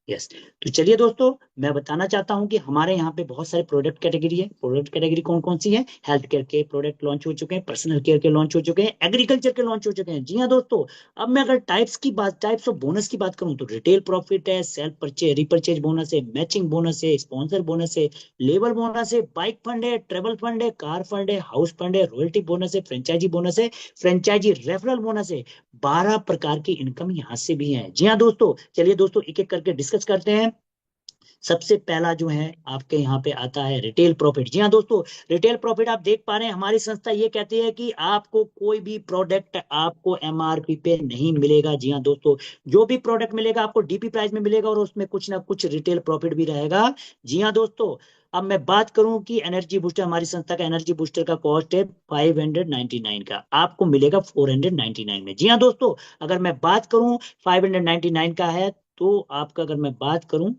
यस। तो चलिए दोस्तों, मैं बताना चाहता हूं कि हमारे यहाँ पे बहुत सारे प्रोडक्ट कैटेगरी है। प्रोडक्ट कैटेगरी कौन कौन सी है? हेल्थ केयर के प्रोडक्ट लॉन्च हो चुके हैं, पर्सनल केयर के लॉन्च हो चुके हैं, एग्रीकल्चर के लॉन्च हो चुके हैं। जी हाँ दोस्तों, अब मैं अगर टाइप्स ऑफ बोनस की बात करूं तो रिटेल प्रॉफिट है, सेल्फ परचेज रिपर्चेज बोनस है, मैचिंग बोनस है, स्पॉन्सर बोनस है, लेबर बोनस है, बाइक फंड है, ट्रेवल फंड है, कार फंड है, हाउस फंड है, रॉयल्टी बोनस है, फ्रेंचाइजी बोनस है, फ्रेंचाइजी रेफरल बोनस है। 12 प्रकार की इनकम यहाँ से भी है। जी हाँ दोस्तों, चलिए दोस्तों एक एक करके डिस्कस करते हैं। सबसे पहला जो है आपके यहाँ पे आता है रिटेल प्रॉफिट। जी हाँ दोस्तों, रिटेल प्रॉफिट आप देख पा रहे हैं, हमारी संस्था ये कहती है कि आपको कोई भी प्रोडक्ट आपको एमआरपी पे नहीं मिलेगा। जी हाँ दोस्तों, जो भी प्रोडक्ट मिलेगा आपको डीपी प्राइस में मिलेगा और उसमें कुछ ना कुछ रिटेल प्रॉफिट भी रहेगा। जी हाँ दोस्तों, अब मैं बात करूं कि एनर्जी बूस्टर, हमारी संस्था का एनर्जी बूस्टर का कॉस्ट है 599 का, आपको मिलेगा 499 में। जी हाँ दोस्तों, अगर मैं बात करूं 599 का है तो आपका, अगर मैं बात करूं,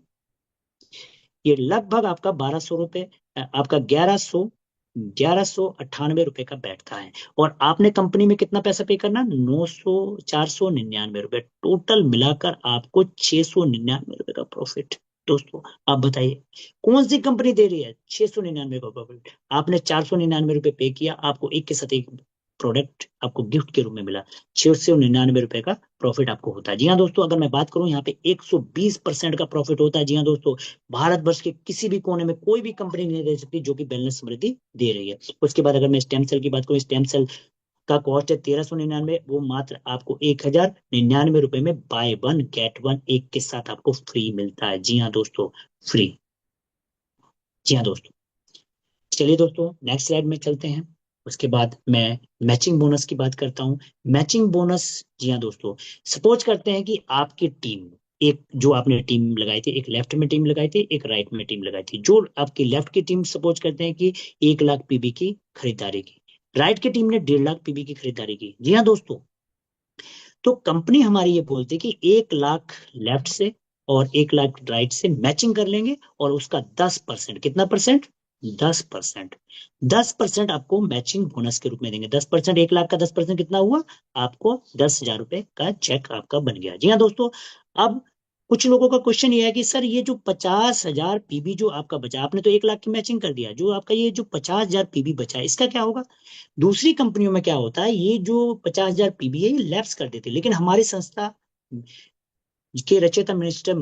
ये लगभग आपका 1200 रुपये, आपका 1198 रुपए का बैठता है। और आपने कंपनी में कितना पैसा पे करना? 499 रुपए, टोटल मिलाकर आपको 699 रुपए का प्रॉफिट। दोस्तों आप बताइए कौन सी कंपनी दे रही है 699 का प्रॉफिट? आपने 499 रुपए पे किया, आपको एक के साथ एक प्रोडक्ट आपको गिफ्ट के रूप में मिला, 699 रुपए का प्रॉफिट आपको होता है। जी हाँ दोस्तों, अगर मैं बात करूं यहाँ पे 120% का प्रॉफिट होता है। जी हाँ दोस्तों, भारतवर्ष के किसी भी कोने में कोई भी कंपनी नहीं दे सकती जो कि बैलेंस समृद्धि दे रही है। उसके बाद अगर मैं स्टेम सेल की बात करूं, स्टेम सेल का कॉस्ट है 1399, वो मात्र आपको 1099 रुपए में बाय वन गेट वन एक के साथ आपको फ्री मिलता है। जी हाँ दोस्तों, फ्री। जी हाँ दोस्तों, चलिए दोस्तों नेक्स्ट स्लाइड में चलते हैं। उसके बाद मैं मैचिंग बोनस की बात करता हूँ। मैचिंग बोनस, जी हाँ दोस्तों, सपोज करते हैं कि आपकी टीम, एक जो आपने टीम लगाई थी, एक लेफ्ट में टीम लगाई थी, एक राइट में टीम लगाई थी। जो आपकी लेफ्ट की टीम सपोज करते हैं कि 1 लाख पीबी की खरीदारी की, राइट की टीम ने 1.5 लाख पीबी की खरीदारी की। जी हाँ दोस्तों, तो कंपनी हमारी ये बोलती है कि 1 लाख लेफ्ट से और 1 लाख राइट से मैचिंग कर लेंगे, और उसका 10%, कितना परसेंट? 10%। 10% आपको मैचिंग बोनस के रूप में देंगे। 10%, 1 लाख का 10% कितना हुआ? आपको 10,000 रुपए का चेक आपका बन गया। जी हाँ दोस्तों, अब कुछ लोगों का क्वेश्चन ये है कि सर ये जो 50,000 पीबी जो आपका बचा, आपने तो 1 लाख की मैचिंग कर दिया, जो आपका ये जो 50,000 पीबी बचा है इसका क्या होगा? दूसरी कंपनियों में क्या होता है, ये जो 50,000 पीबी है ये लैप्स कर देते हैं, लेकिन हमारी संस्था के रचयिता मिनिस्टर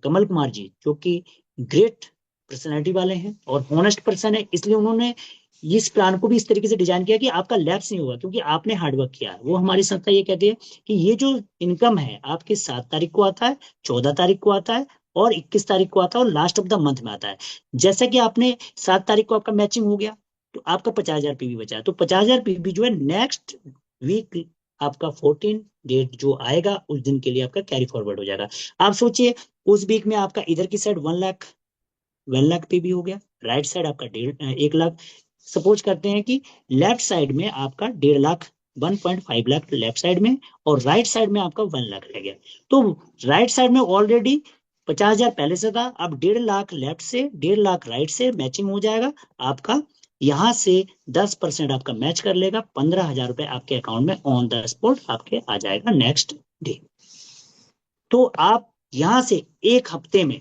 कमल कुमार जी, जो कि ग्रेट पर्सनैलिटी वाले हैं और हॉनेस्ट पर्सन है, इसलिए उन्होंने इस प्लान को भी इस तरीके से डिजाइन किया कि आपका लैप्स नहीं होगा, क्योंकि आपने हार्डवर्क किया है। वो हमारी संस्था ये कहती है कि ये जो इनकम है आपके 7 तारीख को आता है, 14 तारीख को आता है, और 21 तारीख को आता है, और लास्ट ऑफ द मंथ में आता है। जैसा कि आपने 7 तारीख को आपका मैचिंग हो गया, तो आपका 50,000 पीवी बचा है, तो 50,000 पीवी जो है नेक्स्ट वीक आपका 14 डेट जो आएगा उस दिन के लिए आपका कैरी फॉरवर्ड हो जाएगा। आप सोचिए, उस वीक में आपका इधर की साइड 1 लाख, 1 लाख पीवी हो गया, राइट साइड आपका 1 लाख। सपोज करते हैं कि लेफ्ट साइड में आपका 1.5 लाख, 1.5 लाख लेफ्ट साइड में, और राइट साइड में आपका 1 लाख रह गया। तो राइट साइड में ऑलरेडी 50,000 पहले से था, अब 1.5 लाख लेफ्ट से, 1.5 लाख राइट से मैचिंग हो जाएगा आपका। यहां से 10% आपका मैच कर लेगा, 15,000 रुपए आपके अकाउंट में ऑन द स्पॉट आपके आ जाएगा नेक्स्ट डे। तो आप यहां से एक हफ्ते में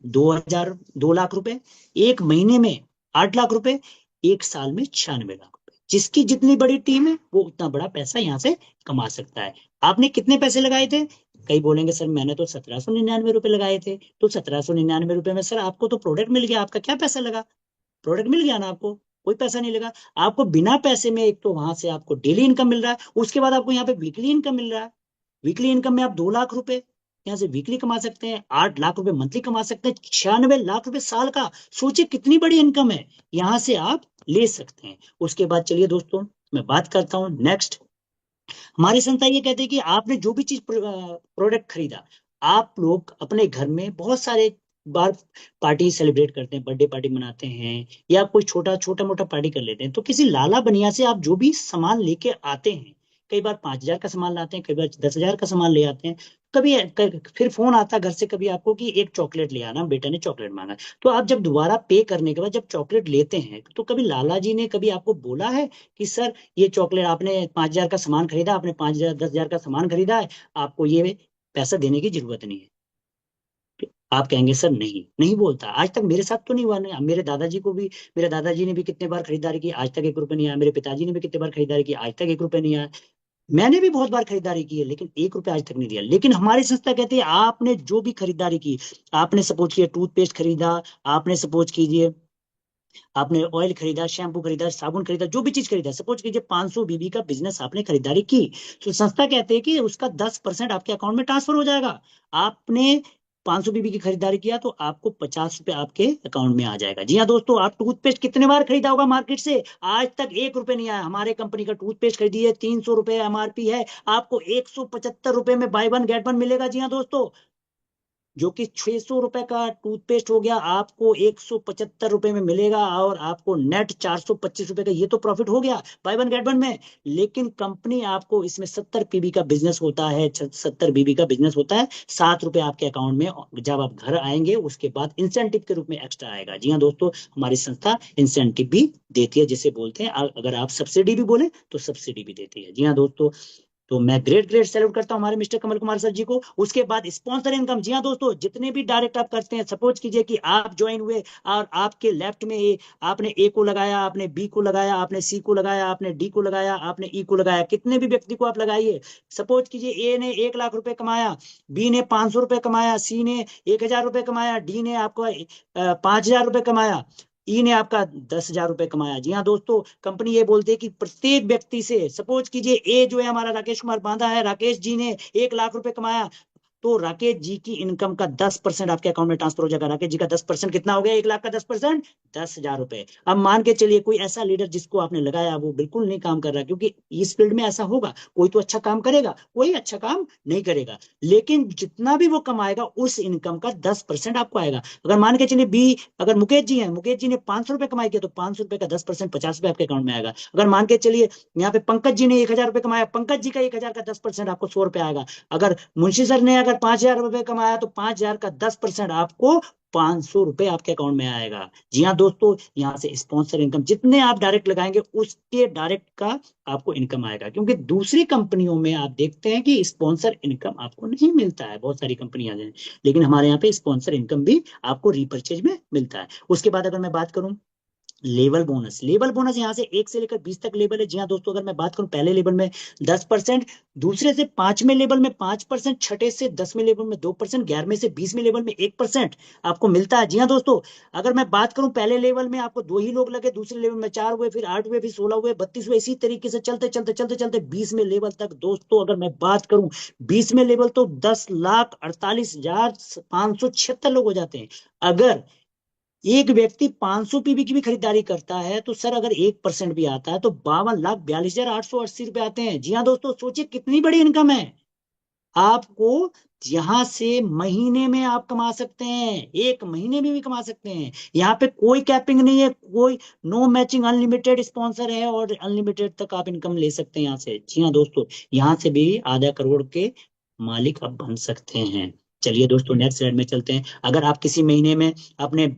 2 लाख रुपए, एक महीने में 8 लाख रुपए, एक साल में 96 लाख रुपए। जिसकी जितनी बड़ी टीम है वो उतना बड़ा पैसा यहां से कमा सकता है। आपने कितने पैसे लगाए थे? कई बोलेंगे सर मैंने तो 1799 रुपए लगाए थे। तो 1799 रुपए में सर आपको तो प्रोडक्ट मिल गया, आपका क्या पैसा लगा? प्रोडक्ट मिल गया ना आपको, कोई पैसा नहीं लगा। आपको बिना पैसे में एक तो वहां से आपको डेली इनकम मिल रहा है, उसके बाद आपको यहाँ पे वीकली इनकम मिल रहा है। वीकली इनकम में आप 2 लाख रुपए यहाँ से वीकली कमा सकते हैं, 8 लाख रुपए मंथली कमा सकते हैं, 96 लाख रुपए साल का। सोचिए कितनी बड़ी इनकम है, यहाँ से आप ले सकते हैं। उसके बाद चलिए दोस्तों, मैं बात करता हूँ नेक्स्ट। हमारी संस्था ये कहते हैं कि आपने जो भी चीज प्रोडक्ट खरीदा, आप लोग अपने घर में बहुत सारे बार पार्टी सेलिब्रेट करते हैं, बर्थडे पार्टी मनाते हैं, या कोई छोटा छोटा मोटा पार्टी कर लेते हैं, तो किसी लाला बनिया से आप जो भी सामान लेके आते हैं, कई बार 5,000 का सामान लाते हैं, कई बार 10,000 का सामान ले आते हैं। कभी फिर फोन आता है घर से कभी आपको कि एक चॉकलेट ले आना, बेटा ने चॉकलेट मांगा। तो आप जब दोबारा पे करने के बाद जब चॉकलेट लेते हैं, तो कभी लाला जी ने कभी आपको बोला है कि सर ये चॉकलेट आपने 5,000 का सामान खरीदा, आपने 5,000 10,000 का सामान खरीदा है, आपको ये पैसा देने की जरूरत नहीं है? आप कहेंगे सर नहीं, नहीं बोलता, आज तक मेरे साथ तो नहीं हुआ। नहीं, मेरे दादाजी को भी, मेरे दादाजी ने भी कितने बार खरीदारी की, आज तक 1 रुपए नहीं आया। मेरे पिताजी ने भी कितने बार खरीदारी की, आज तक 1 रुपए नहीं आया। मैंने भी बहुत बार खरीदारी की है, लेकिन 1 रुपया आज तक नहीं दिया। लेकिन हमारी संस्था कहती है आपने जो भी खरीदारी की, आपने सपोज किया टूथपेस्ट खरीदा, आपने सपोज कीजिए आपने ऑयल खरीदा, शैम्पू खरीदा, साबुन खरीदा, जो भी चीज खरीदा, सपोज कीजिए 500 बीबी का बिजनेस आपने खरीदारी की, तो संस्था कहते हैं कि उसका 10% आपके अकाउंट में ट्रांसफर हो जाएगा। आपने 500 बीबी की खरीदारी किया तो आपको 50 रुपए आपके अकाउंट में आ जाएगा। जी हाँ दोस्तों, आप टूथपेस्ट कितने बार खरीदा होगा मार्केट से, आज तक 1 रुपए नहीं आया। हमारे कंपनी का टूथपेस्ट खरीदिए, 300 रुपए एमआरपी है, आपको 175 रुपए में बाय वन गेट वन मिलेगा। जी हाँ दोस्तों, जो कि 600 रुपए का टूथपेस्ट हो गया, आपको 175 रुपए में मिलेगा, और आपको नेट 425 रुपए का, ये तो प्रॉफिट हो गया बाय वन गेट वन में। लेकिन कंपनी आपको इसमें 70 पीबी का बिजनेस होता है, 70 बीबी का बिजनेस होता है, 7 रुपए आपके अकाउंट में जब आप घर आएंगे उसके बाद इंसेंटिव के रूप में एक्स्ट्रा आएगा। जी हाँ दोस्तों, हमारी संस्था इंसेंटिव भी देती है, जिसे बोलते हैं अगर आप सब्सिडी भी बोले तो सब्सिडी भी देती है। जी हाँ दोस्तों, तो मैं ग्रेट ग्रेट सैल्यूट करता हूँ हमारे मिस्टर कमल कुमार सर जी को। उसके बाद स्पॉन्सर इनकम। जी हाँ दोस्तों, जितने भी डायरेक्ट आप करते हैं, सपोज कीजिए कि आप ज्वाइन हुए और आपके लेफ्ट में आपने ए को लगाया, आपने बी को लगाया, आपने सी को लगाया, आपने डी को लगाया, आपने ई को लगाया, कितने भी व्यक्ति को आप लगाइए। सपोज कीजिए ए ने 1 लाख रुपए कमाया, बी ने 500 रुपए कमाया, सी ने 1,000 रुपए कमाया, डी ने आपको 5,000 रुपए कमाया, ई ने आपका 10,000 रुपए कमाया। जी हाँ दोस्तों, कंपनी ये बोलती है कि प्रत्येक व्यक्ति से, सपोज कीजिए ए जो है हमारा राकेश कुमार बांधा है, राकेश जी ने 1 लाख रुपए कमाया, तो राकेश जी की इनकम का 10% आपके अकाउंट में ट्रांसफर हो जाएगा। राकेश जी का 10% कितना हो गया? 1 लाख का 10%, 10,000 रुपए। अब मान के चलिए कोई ऐसा लीडर जिसको आपने लगाया वो बिल्कुल नहीं काम कर रहा, क्योंकि इस फील्ड में ऐसा होगा, कोई तो अच्छा काम करेगा, कोई अच्छा काम नहीं करेगा, लेकिन जितना भी वो कमाएगा उस इनकम का 10% आपको आएगा। अगर मान के चलिए बी, अगर मुकेश जी हैं, मुकेश जी ने 500 रुपए कमाई किया, तो 500 रुपए का 10%, 50 रुपए आपके अकाउंट में आएगा। अगर मान के चलिए यहाँ पे पंकज जी ने 1,000 रुपए कमाया, पंकज जी का 1,000 का 10% आपको 100 रुपए आएगा। अगर मुंशी सर ने अगर 5,000 रुपए कमाया, तो 5,000 का 10% आपको 500 रुपए आपके अकाउंट में आएगा। जी हाँ दोस्तों, यहाँ से स्पॉन्सर इनकम जितने आप डायरेक्ट लगाएंगे उसके डायरेक्ट का आपको इनकम आएगा, क्योंकि दूसरी कंपनियों में आप देखते हैं कि स्पॉन्सर इनकम आपको नहीं मिलता है, बहुत सारी कंपनियां हैं, लेकिन हमारे यहाँ पे स्पॉन्सर इनकम भी आपको रीपरचेज में मिलता है। उसके बाद अगर मैं बात करूं लेवल बोनस यहाँ से 1 से लेकर 20 तक लेवल है। जी हाँ दोस्तों, अगर मैं बात करूं पहले लेवल में 10%, दूसरे से 5वें लेवल में 5%, छठे से 10वें लेवल में 2%, 11वें से 20वें लेवल में 1% आपको मिलता है। जी हाँ दोस्तों, अगर मैं बात करूं पहले लेवल में आपको 2 ही लोग लगे, दूसरे लेवल में 4 हुए, फिर 8 हुए, फिर 16 हुए, 32 हुए, इसी तरीके से चलते चलते चलते चलते 20वें लेवल तक। दोस्तों अगर मैं बात करूं 20वें लेवल तो 10,48,576 लोग हो जाते हैं। अगर एक व्यक्ति 500 पीबी की भी खरीदारी करता है तो सर अगर 1% भी आता है तो 52,42,880 रुपए आते हैं। जी हाँ दोस्तों, सोचिए कितनी बड़ी इनकम है आपको। यहां से महीने में आप कमा सकते हैं, एक महीने में भी कमा सकते हैं। यहाँ पे कोई कैपिंग नहीं है, कोई नो मैचिंग, अनलिमिटेड स्पॉन्सर है और अनलिमिटेड तक आप इनकम ले सकते हैं यहाँ से। जी हाँ दोस्तों, यहाँ से भी आधा करोड़ के मालिक आप बन सकते हैं। चलिए दोस्तों नेक्स्ट स्लाइड में चलते हैं। अगर आप किसी महीने में अपने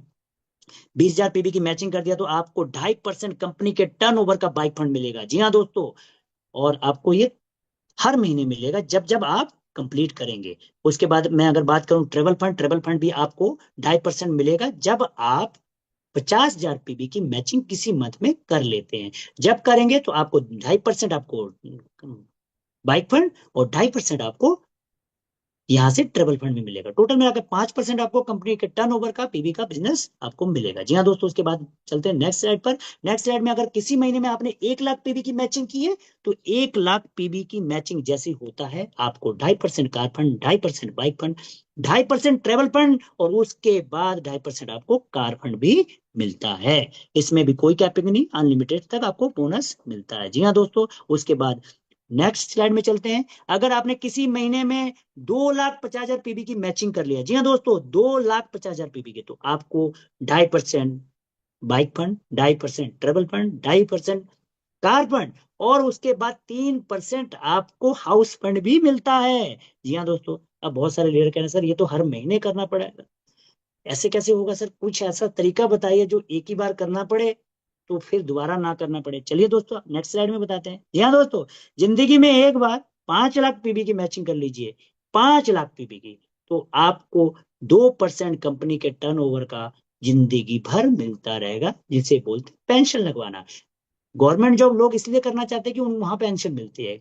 20,000 पीबी की मैचिंग कर दिया तो आपको 2.5% कंपनी के टर्नओवर का बाइक फंड मिलेगा। जी हाँ दोस्तों, और आपको ये हर महीने मिलेगा जब जब आप कंप्लीट करेंगे। उसके बाद मैं अगर बात करूं ट्रेवल फंड भी आपको 2.5% मिलेगा जब आप 50,000 पीबी की मैचिंग किसी मंथ में कर लेते हैं। जब करेंगे तो आपको 2.5% आपको बाइक फंड और 2.5% आपको यहाँ से ट्रेवल फंड में मिलेगा। टोटल मिलाकर 5% आपको कंपनी के टर्नओवर का, पीबी का बिजनेस आपको मिलेगा। जी हाँ दोस्तों, उसके बाद चलते हैं नेक्स्ट स्लाइड पर। नेक्स्ट स्लाइड में अगर किसी महीने में आपने 1 लाख पीबी की मैचिंग की है तो 1 लाख पीबी की मैचिंग जैसी होता है आपको 2.5% car fund, 2.5% bike fund, 2.5% travel fund और उसके बाद 2.5% आपको कार फंड भी मिलता है। इसमें भी कोई कैपिंग नहीं, अनलिमिटेड तक आपको बोनस मिलता है। जी हाँ दोस्तों, उसके बाद नेक्स्ट स्लाइड में चलते हैं। अगर आपने किसी महीने में 2,50,000 पीबी की मैचिंग कर लिया, जी हाँ दोस्तों 2,50,000 पीबी की, तो आपको 2.5% bike fund, 2.5% travel fund, 2.5% car fund और उसके बाद 3% आपको हाउस फंड भी मिलता है। जी हाँ दोस्तों, अब बहुत सारे लीडर कह रहे हैं सर ये तो हर महीने करना पड़ेगा, ऐसे कैसे होगा सर, कुछ ऐसा तरीका बताइए जो एक ही बार करना पड़े तो फिर दोबारा ना करना पड़े। चलिए दोस्तों नेक्स्ट स्लाइड में बताते हैं। जी हाँ दोस्तों, जिंदगी में एक बार 5 लाख पीबी की मैचिंग कर लीजिए, 5 लाख पीबी की, तो आपको 2% कंपनी के टर्नओवर का जिंदगी भर मिलता रहेगा, जिसे बोलते हैं पेंशन लगवाना। गवर्नमेंट जॉब लोग इसलिए करना चाहते हैं कि वहां पेंशन मिलती है,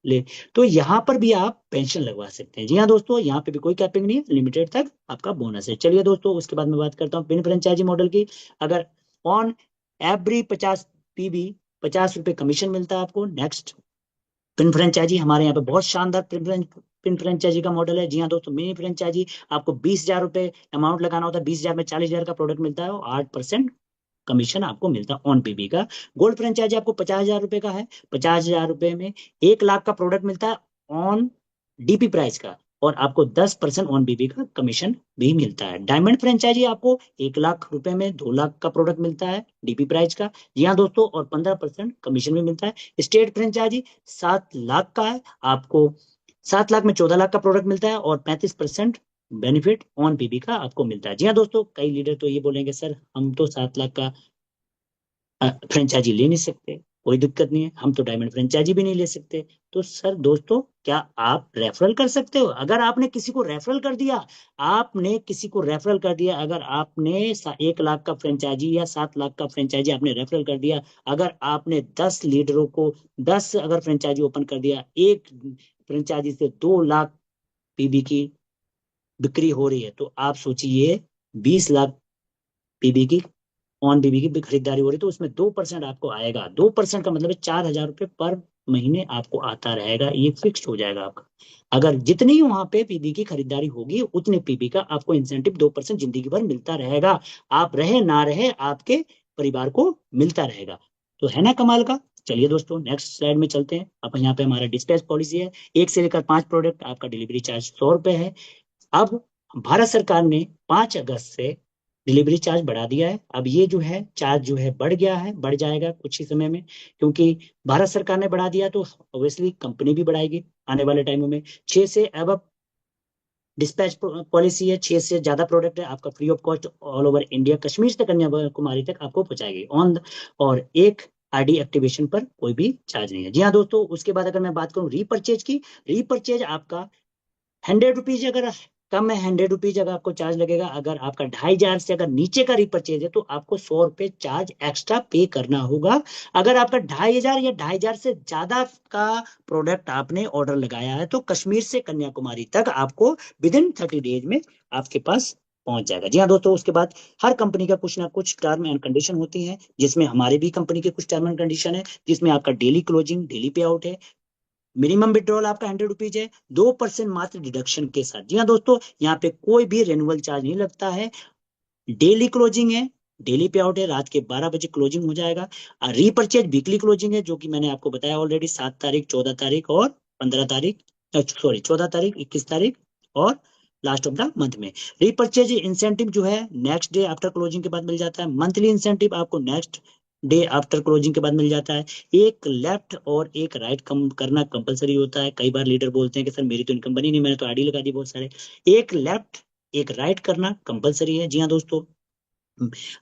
ले तो यहाँ पर भी आप पेंशन लगवा सकते हैं। जी हाँ दोस्तों, यहाँ पे भी कोई कैपिंग नहीं है, लिमिटेड तक आपका बोनस है। चलिए दोस्तों, उसके बाद मैं बात करता हूँ पिन फ्रेंचाइजी मॉडल की। अगर ऑन एवरी 50 पीबी 50 रुपए कमीशन मिलता है आपको। नेक्स्ट, पिन फ्रेंचाइजी हमारे यहाँ पे बहुत शानदार पिन फ्रेंचाइजी का मॉडल है। जी हाँ दोस्तों, मिनी फ्रेंचाइजी आपको 20,000 रुपए अमाउंट लगाना होता है, 20,000 में 40,000 का प्रोडक्ट मिलता है और 8% कमीशन आपको मिलता है ऑन पीबी का। गोल्ड फ्रेंचाइजी आपको 50,000 रुपए का है, 50,000 रुपए में 1 लाख का प्रोडक्ट मिलता है ऑन डीपी प्राइस का और आपको 10% ऑन बीबी का कमीशन भी मिलता है। डायमंड फ्रेंचाइजी आपको 1 लाख रुपए में 2 लाख का प्रोडक्ट मिलता है डीपी प्राइस का। जी हाँ दोस्तों, और 15% कमीशन भी मिलता है। स्टेट फ्रेंचाइजी 7 लाख का है, आपको 7 लाख में 14 लाख का प्रोडक्ट मिलता है और 35% बेनिफिट ऑन पीबी का आपको मिलता है। जी हाँ दोस्तों, कई लीडर तो ये बोलेंगे सर हम तो 7 लाख का फ्रेंचाइजी ले नहीं सकते, कोई दिक्कत नहीं है, हम तो डायमंड फ्रेंचाइजी भी नहीं ले सकते। तो सर दोस्तों, क्या आप रेफरल कर सकते हो? अगर आपने किसी को रेफरल कर दिया, आपने किसी को रेफरल कर दिया, अगर आपने 1 लाख का फ्रेंचाइजी या 7 लाख का फ्रेंचाइजी आपने रेफरल कर दिया, अगर आपने 10 लीडरों को 10 अगर फ्रेंचाइजी ओपन कर दिया, एक फ्रेंचाइजी से 2 लाख पीबी की बिक्री हो रही है, तो आप सोचिए 20 लाख पीबी की ऑन बीबी की भी खरीदारी हो रही है, तो उसमें 2% आपको आएगा। 2% का मतलब है 4,000 रुपये पर महीने आपको आता रहेगा, ये फिक्स हो जाएगा आपका। अगर जितनी वहां पे पीबी की खरीदारी होगी उतने पीबी का आपको इंसेंटिव 2% जिंदगी भर मिलता रहेगा। आप रहे ना रहे आपके परिवार को मिलता रहेगा। तो है ना कमाल का। चलिए दोस्तों नेक्स्ट स्लाइड में चलते हैं। अब यहाँ पे हमारा डिस्पैच पॉलिसी है, 1 से लेकर 5 प्रोडक्ट आपका डिलीवरी चार्ज 100 रुपए है। अब भारत सरकार ने 5 अगस्त से डिलीवरी चार्ज बढ़ा दिया है। अब ये जो है चार्ज जो है बढ़ गया है, बढ़ जाएगा कुछ ही समय में, क्योंकि भारत सरकार ने बढ़ा दिया तो ऑब्वियसली कंपनी भी बढ़ाएगी आने वाले टाइमों में। 6 से अब डिस्पैच पॉलिसी है, 6 से ज्यादा प्रोडक्ट है आपका free of cost all over India, Kashmir से कन्याकुमारी तक आपको पहुंचाएगी ऑन, और एक आईडी एक्टिवेशन पर कोई भी चार्ज नहीं है। जी हाँ दोस्तों, उसके बाद अगर मैं बात करूं रीपरचेज की, रीपरचेज आपका 100 रुपीज अगर कम है 100 रुपीज अगर आपको चार्ज लगेगा। अगर आपका 2,500 से अगर नीचे का रिपर्चेज है तो आपको 100 रुपये चार्ज एक्स्ट्रा पे करना होगा। अगर आपका 2,500 या 2,500 से ज्यादा का प्रोडक्ट आपने ऑर्डर लगाया है तो कश्मीर से कन्याकुमारी तक आपको विद इन 30 डेज में आपके पास पहुंच जाएगा। जी हाँ दोस्तों, उसके बाद हर कंपनी का कुछ ना कुछ टर्म एंड कंडीशन होती है, जिसमें हमारे भी कंपनी के कुछ टर्म एंड कंडीशन है, जिसमें आपका डेली क्लोजिंग, डेली पे आउट है, मिनिमम विड्रॉल आपका 100 रुपीज है, 2% मात्र डिडक्शन के साथ। जी हाँ दोस्तों, यहाँ पे कोई भी रेनुअल चार्ज नहीं लगता है। डेली क्लोजिंग है, डेली पे आउट है, रात के 12 बजे क्लोजिंग हो जाएगा। रीपर्चेज वीकली क्लोजिंग है, जो कि मैंने आपको बताया ऑलरेडी, 7 तारीख, 14 तारीख और 15 तारीख, सॉरी 14 तारीख, 21 तारीख और लास्ट ऑफ द मंथ में। रीपर्चेज इंसेंटिव जो है नेक्स्ट डे आफ्टर क्लोजिंग के बाद मिल जाता है। मंथली इंसेंटिव आपको नेक्स्ट डे आफ्टर क्लोजिंग के बाद मिल जाता है। एक लेफ्ट और एक राइट कम करना कंपलसरी होता है। कई बार लीडर बोलते हैं कि सर मेरी तो इनकम बनी नहीं, मैंने तो आईडी लगा दी बहुत सारे। एक लेफ्ट एक राइट करना कंपलसरी है। जी हाँ दोस्तों,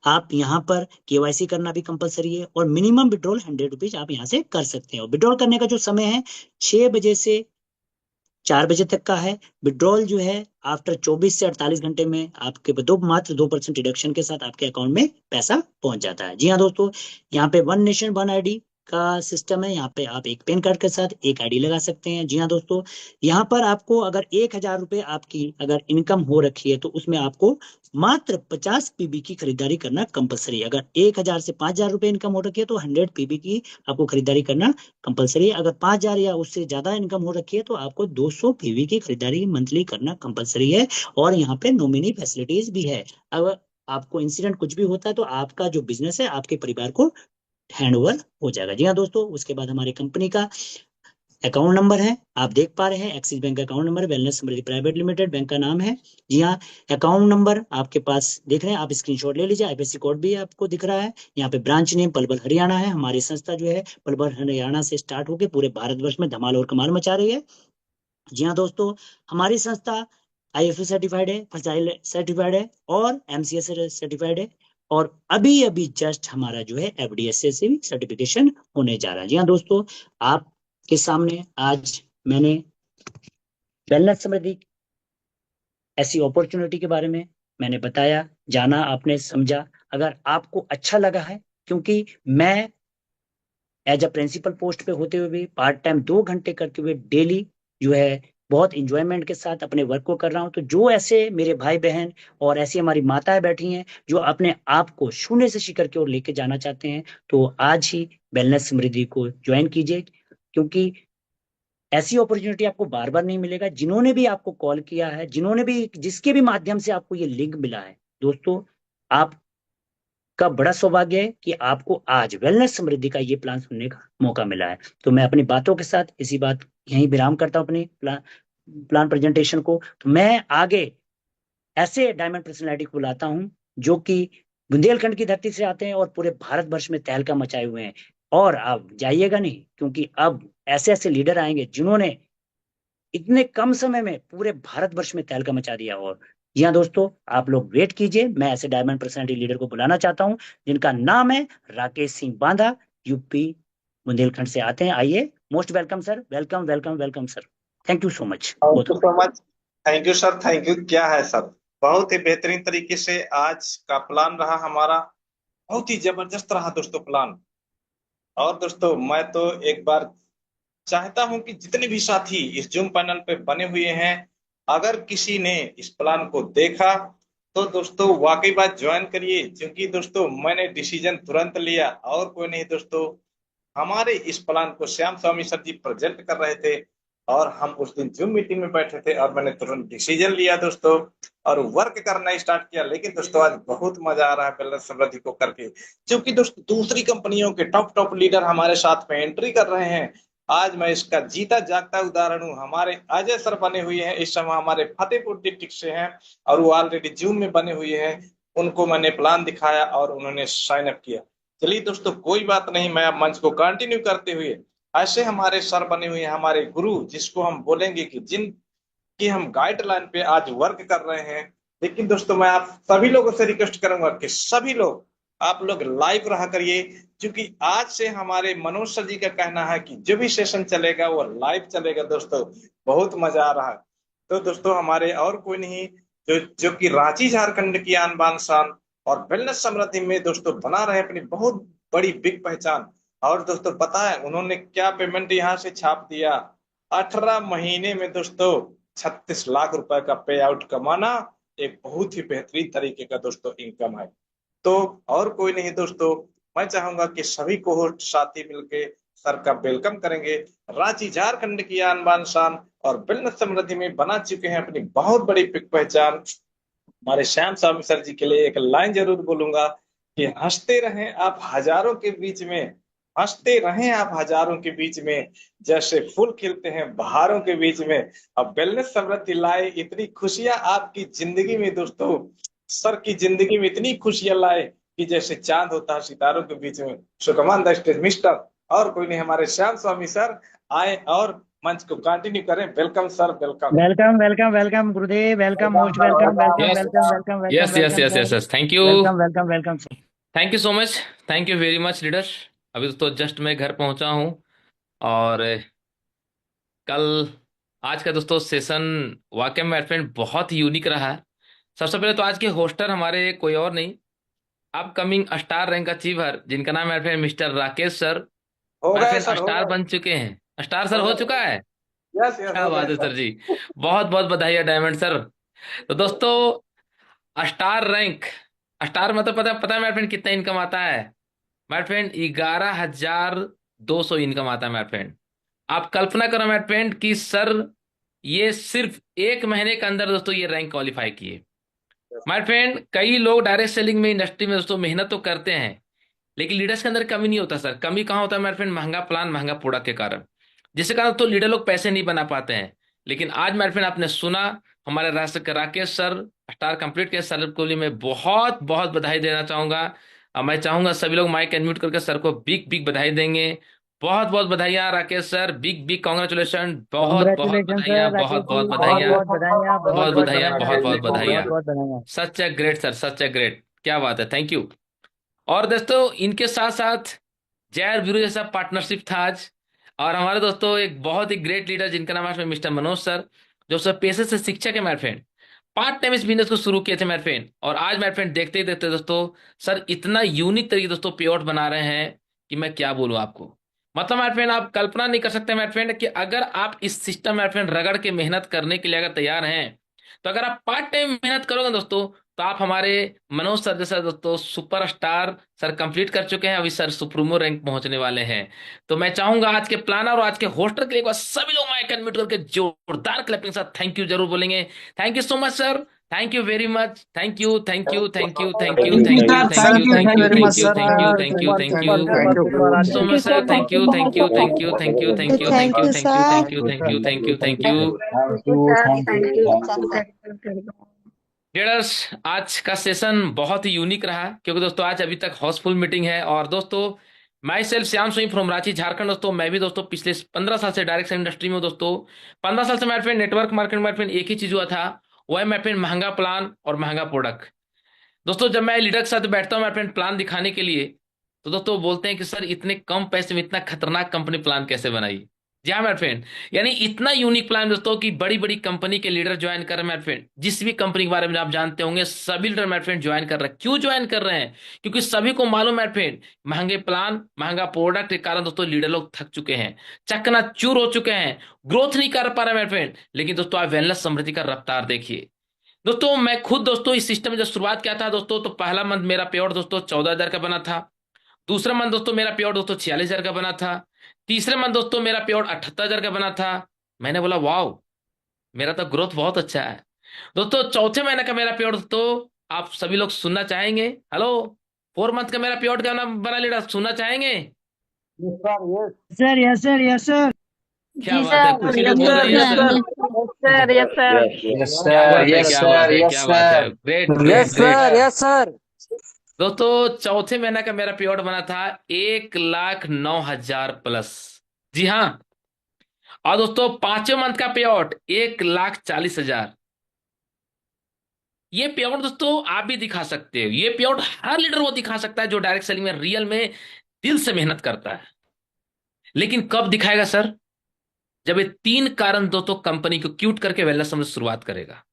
आप यहाँ पर केवाईसी करना भी कंपलसरी है और मिनिमम विड्रॉल 100 रुपीज आप यहाँ से कर सकते हैं। विड्रॉल करने का जो समय है 6 बजे से 4 बजे तक का है। विड्रॉल जो है आफ्टर 24 से 48 घंटे में आपके दो मात्र 2% डिडक्शन के साथ आपके अकाउंट में पैसा पहुंच जाता है। जी हाँ दोस्तों, यहाँ पे वन नेशन वन आईडी का सिस्टम है। यहाँ पे आप एक पैन कार्ड के साथ एक आईडी लगा सकते हैं। जी हाँ दोस्तों, यहाँ पर आपको अगर 1,000 रुपये आपकी अगर इनकम हो रखी है तो उसमें आपको मात्र 50 पीबी की खरीदारी करना कंपलसरी है। अगर 1,000 से 5,000 रुपये इनकम हो रखी है तो 100 पीबी की आपको खरीदारी करना कंपलसरी है। अगर 5,000 या उससे ज्यादा इनकम हो रखी है तो आपको 200 पीवी की खरीदारी मंथली करना कंपलसरी है। और यहाँ पे नॉमिनी फैसिलिटीज भी है। अगर आपको इंसिडेंट कुछ भी होता है तो आपका जो बिजनेस है आपके परिवार को हैंड ओवर हो जाएगा। जी हाँ दोस्तों, उसके बाद हमारी कंपनी का अकाउंट नंबर है, आप देख पा रहे हैं, एक्सिस बैंक का अकाउंट नंबर, वेलनेस समृद्धि प्राइवेट लिमिटेड बैंक का नाम है। जी हाँ, अकाउंट नंबर आपके पास देख रहे हैं, आप स्क्रीनशॉट ले लीजिए। आईपीसी कोड भी आपको दिख रहा है। यहाँ पे ब्रांच नेम पलवल हरियाणा है। हमारी संस्था जो है पलवल हरियाणा से स्टार्ट होकर पूरे भारतवर्ष में धमाल और कमाल मचा रही है। जी हाँ दोस्तों, हमारी संस्था आईएफए सर्टिफाइड है, फसाइल सर्टिफाइड है और एमसीएस सर्टिफाइड है। और अभी अभी जस्ट हमारा जो है एफडीएसए से भी सर्टिफिकेशन होने जा रहा है। जी हाँ दोस्तों, आपके सामने आज मैंने वेलनेस समृद्धि ऐसी अपॉर्चुनिटी के बारे में मैंने बताया, जाना, आपने समझा। अगर आपको अच्छा लगा है, क्योंकि मैं एज अ प्रिंसिपल पोस्ट पे होते हुए भी पार्ट टाइम 2 घंटे करते हुए डेली जो है बहुत इंजॉयमेंट के साथ अपने वर्क को कर रहा हूँ, तो जो ऐसे मेरे भाई बहन और ऐसी हमारी माताएं बैठी हैं जो अपने आप को शून्य से शिखर की ओर लेके जाना चाहते हैं, तो आज ही वेलनेस समृद्धि को ज्वाइन कीजिए। क्योंकि ऐसी अपॉर्चुनिटी आपको बार बार नहीं मिलेगा। जिन्होंने भी आपको कॉल किया है, जिन्होंने भी जिसके भी माध्यम से आपको ये लिंक मिला है दोस्तों, आप का बड़ा सौभाग्य है कि आपको आज वेलनेस समृद्धि का ये प्लान सुनने का मौका मिला है। तो मैं अपनी बातों के साथ इसी बात यहीं विराम करता हूँ, अपनी प्लान प्रेजेंटेशन को। तो मैं आगे ऐसे डायमंड पर्सनैलिटी को बुलाता हूँ जो कि बुंदेलखंड की धरती से आते हैं और पूरे भारतवर्ष में तहलका मचाए हुए हैं। और आप जाइएगा नहीं, क्योंकि अब ऐसे ऐसे लीडर आएंगे जिन्होंने इतने कम समय में पूरे भारतवर्ष में तहलका मचा दिया। और जी हाँ दोस्तों, आप लोग वेट कीजिए, मैं ऐसे डायमंड पर्सनालिटी लीडर को बुलाना चाहता हूँ जिनका नाम है राकेश सिंह बांधा, यूपी बुंदेलखंड से आते हैं। आइए, most welcome sir, welcome welcome welcome sir. Thank you so much thank both you of. So much. Thank you sir, thank you. क्या है सर, बहुत ही बेहतरीन तरीके से आज का प्लान रहा हमारा। बहुत ही जबरदस्त रहा दोस्तों प्लान। और दोस्तों मैं तो एक बार चाहता हूं कि जितने भी साथी इस जूम पैनल पे बने हुए हैं, अगर किसी ने इस प्लान को देखा तो दोस्तों वाकई बात ज्वाइन करिए। क्योंकि दोस्तों मैंने डिसीजन तुरंत लिया, और कोई नहीं दोस्तों, हमारे इस प्लान को श्याम स्वामी सर जी प्रेजेंट कर रहे थे और हम उस दिन जूम मीटिंग में बैठे थे और मैंने तुरंत डिसीजन लिया दोस्तों और वर्क करना स्टार्ट किया। लेकिन दोस्तों आज बहुत मजा आ रहा है वेलनेस समृद्धि को करके, क्योंकि दोस्तों दूसरी कंपनियों के टॉप टॉप लीडर हमारे साथ में एंट्री कर रहे हैं। आज मैं इसका जीता जागता उदाहरण हूँ। हमारे अजय सर बने हुए हैं, इस समय हमारे फतेहपुर डिस्ट्रिक्ट से हैं और वो ऑलरेडी जूम में बने हुए हैं। उनको मैंने प्लान दिखाया और उन्होंने साइन अप किया। चलिए दोस्तों कोई बात नहीं, मैं अब मंच को कंटिन्यू करते हुए ऐसे हमारे सर बने हुए हैं, हमारे गुरु जिसको हम बोलेंगे कि जिन की हम गाइडलाइन पे आज वर्क कर रहे हैं। लेकिन दोस्तों मैं आप सभी लोगों से रिक्वेस्ट करूंगा कि सभी लोग आप लोग लाइव रहा करिए, क्योंकि आज से हमारे मनोज सर जी का कहना है कि जो भी सेशन चलेगा वो लाइव चलेगा दोस्तों। बहुत मजा आ रहा है। तो दोस्तों हमारे और कोई नहीं, जो जो कि रांची झारखंड की आन बान शान और वेलनेस समृद्धि में दोस्तों बना रहे अपनी बहुत बड़ी बिग पहचान। और दोस्तों पता है उन्होंने क्या पेमेंट यहाँ से छाप दिया? 18 महीने में दोस्तों 36 लाख रुपए का पे आउट कमाना एक बहुत ही बेहतरीन तरीके का दोस्तों इनकम है। तो और कोई नहीं दोस्तों, मैं चाहूंगा कि सभी कोहोस्ट साथी मिलके सर का वेलकम करेंगे। रांची झारखंड की आन बान शान और वेलनेस समृद्धि में बना चुके हैं अपनी बहुत बड़ी पहचान। हमारे श्याम स्वामी सर जी के लिए एक लाइन जरूर बोलूंगा कि हंसते रहें आप हजारों के बीच में, हंसते रहें आप हजारों के बीच में, जैसे फूल खिलते हैं बहारों के बीच में। अब वेलनेस समृद्धि लाए इतनी खुशियां आपकी जिंदगी में दोस्तों, सर की जिंदगी में इतनी खुशियां लाए कि जैसे चांद होता है सितारों के बीच में। सो कमान द स्टेज मिस्टर, और कोई नहीं हमारे श्याम स्वामी सर आए और मंच को कंटिन्यू करें। Welcome sir, welcome. Welcome welcome welcome गुरुदेव, welcome, most welcome, welcome yes welcome welcome welcome yes yes welcome yes sir. Yes yes thank you. Welcome welcome welcome sir. Thank you so much. Thank you very much leader. अभी तो just मैं घर पहुंचा हूं। और कल आज का दोस्तों सेशन वाकई में मेरे फ्रेंड बहुत ही यूनिक रहा है। सबसे पहले तो आज के होस्टर हमारे कोई और नहीं, अपकमिंग स्टार रैंक अचीवर जिनका नाम है मेरे फ्रेंड मिस्टर राकेश सर। हो मेरे गए फ्रेंड सर, हो स्टार गए, बन चुके हैं, स्टार सर हो हो गए। चुका है। यस यस, क्या हो गए बात है सर। सर जी। बहुत बहुत बधाई है डायमंड सर। तो दोस्तों स्टार रैंक, स्टार मतलब पता है मेरे फ्रेंड कितना इनकम आता है? माय फ्रेंड 11,200 इनकम आता है माय फ्रेंड। आप कल्पना करो माय फ्रेंड कि सर ये सिर्फ 1 महीने के अंदर दोस्तों ये रैंक क्वालिफाई किए। माय फ्रेंड कई लोग डायरेक्ट सेलिंग में इंडस्ट्री में दोस्तों मेहनत तो करते हैं, लेकिन लीडर्स के अंदर कमी नहीं होता सर। कमी कहाँ होता है माय फ्रेंड? महंगा प्लान महंगा प्रोडक्ट के कारण, जिसके कारण तो लीडर लोग पैसे नहीं बना पाते हैं। लेकिन आज माय फ्रेंड आपने सुना हमारे राष्ट्र के राकेश सर स्टार कंप्लीट के सर को लिए मैं बहुत बहुत बधाई देना चाहूंगा। मैं चाहूंगा सभी लोग माइक अनम्यूट करके सर को बिग बिग बधाई देंगे। बहुत बहुत बधाइयाँ Rakesh sir, big big congratulation, बहुत बहुत कॉन्ग्रेचुलेशन बधाइयाँ, सर राकेश बहुत जी, बहुत बहुत बधाइयाँ, बहुत बधाइयाँ, बहुत बहुत बहुत बधाइयाँ, बधाइयाँ बहुत बहुत राकेश जी, बहुत बधाइयाँ। बहुत बधाइयाँ। Such a great sir, such a great, क्या बात है, थैंक यू। और दोस्तों इनके साथ साथ जय वीरू जैसा पार्टनरशिप था आज। और हमारे दोस्तों एक बहुत ही ग्रेट लीडर जिनका नाम है मिस्टर मनोज सर, जो सर पेशे से शिक्षक है मेरे फ्रेंड। पार्ट टाइम इस बिजनेस को शुरू किए थे मेरे फ्रेंड, और आज मेरे फ्रेंड देखते ही देखते दोस्तों सर इतना यूनिक तरीके दोस्तों पे आउट बना रहे हैं कि मैं क्या बोलूं आपको। मतलब मेरे फ्रेंड आप कल्पना नहीं कर सकते मेरे फ्रेंड कि अगर आप इस सिस्टम मेरे फ्रेंड रगड़ के मेहनत करने के लिए अगर तैयार हैं, तो अगर आप पार्ट टाइम मेहनत करोगे दोस्तों, तो आप हमारे मनोज सर जैसा दोस्तों सुपरस्टार सर कंप्लीट कर चुके हैं, अभी सर सुप्रीमो रैंक पहुंचने वाले हैं। तो मैं चाहूंगा आज के प्लानर और आज के होस्टर के लिए एक बार सभी लोग माइक अनम्यूट करके जोरदार क्लैपिंग के साथ थैंक यू जरूर बोलेंगे। Thank you so much sir, thank you very much, thank you thank you thank you thank you thank you thank you sir, thank thank you you, thank thank you you very thank much you sir. Thank you thank you thank you धन्यवाद धन्यवाद सो much sir, thank you thank you thank you thank you thank you thank you thank you thank you thank you thank you thank you. Thank you, thank you, thank you. Leaders आज का session बहुत ही unique रहा, क्योंकि दोस्तों आज अभी तक Housefull meeting है। और दोस्तों my self Shyam Singh from Ranchi Jharkhand, दोस्तों मैं भी दोस्तों पिछले 15 साल से डायरेक्ट इंडस्ट्री में हूं दोस्तों। 15 साल से मेरे फ्रेंड नेटवर्क मार्केट में मेरे फ्रेंड एक ही चीज हुआ था, वो है मेरे फ्रेंड महंगा प्लान और महंगा प्रोडक्ट। दोस्तों जब मैं लीडर के साथ बैठता हूँ मेरे फ्रेंड प्लान दिखाने के लिए, तो दोस्तों वो बोलते हैं कि सर इतने कम पैसे में इतना खतरनाक कंपनी प्लान कैसे बनाई। जी हाँ मेरे फ्रेंड, यानी इतना यूनिक प्लान दोस्तों कि बड़ी बड़ी कंपनी के लीडर ज्वाइन कर रहे हैं मेरे फ्रेंड। जिस भी कंपनी के बारे में आप जानते होंगे सभी लीडर मेरे फ्रेंड ज्वाइन कर रहे हैं। क्यों ज्वाइन कर रहे हैं? क्योंकि सभी को मालूम है मेरे फ्रेंड महंगे प्लान महंगा प्रोडक्ट के कारण दोस्तों लीडर लोग थक चुके हैं, चकनाचूर हो चुके हैं, ग्रोथ नहीं कर पा रहे मेरे फ्रेंड। लेकिन दोस्तों आप वेलनेस समृद्धि का रफ्तार देखिए दोस्तों। मैं खुद दोस्तों इस सिस्टम में जब शुरुआत किया था दोस्तों, तो पहला मंथ मेरा पे आउट दोस्तों 14,000 का बना था। दूसरा मंथ दोस्तों मेरा पे आउट दोस्तों 46,000 का बना था। तीसरे मंथ दोस्तों मेरा पे आउट 78,000 का बना था। मैंने बोला वाह, मेरा तो ग्रोथ बहुत अच्छा है। दोस्तों चौथे महीने का मेरा पे आउट दोस्तों, आप सभी लोग सुनना चाहेंगे? हेलो, 4 मंथ का मेरा पे आउट क्या नाम बना लीडर, सुनना चाहेंगे? Sir, yes sir, yes sir. क्या जी बात है, कुछ सर, ही लोग यस बोल रहे सर, हैं yes sir. Sir, yes sir, yes sir. Yes क्या सर, बात है, यस क्या बात सर, है, यस क्या बात है, sir. Great great yes great. Sir, yes sir. दोस्तों चौथे महीने का मेरा पे आउट बना था 1,09,000 प्लस। जी हाँ। और दोस्तों पांचवें मंथ का पे आउट 1,40,000। ये पे आउट दोस्तों आप भी दिखा सकते हो, ये पे आउट हर लीडर वो दिखा सकता है जो डायरेक्ट सेलिंग में रियल में दिल से मेहनत करता है। लेकिन कब दिखाएगा सर? जब ये 3 कारण दोस्तों कंपनी को क्यूट करके वेलनेस समझ शुरुआत करेगा।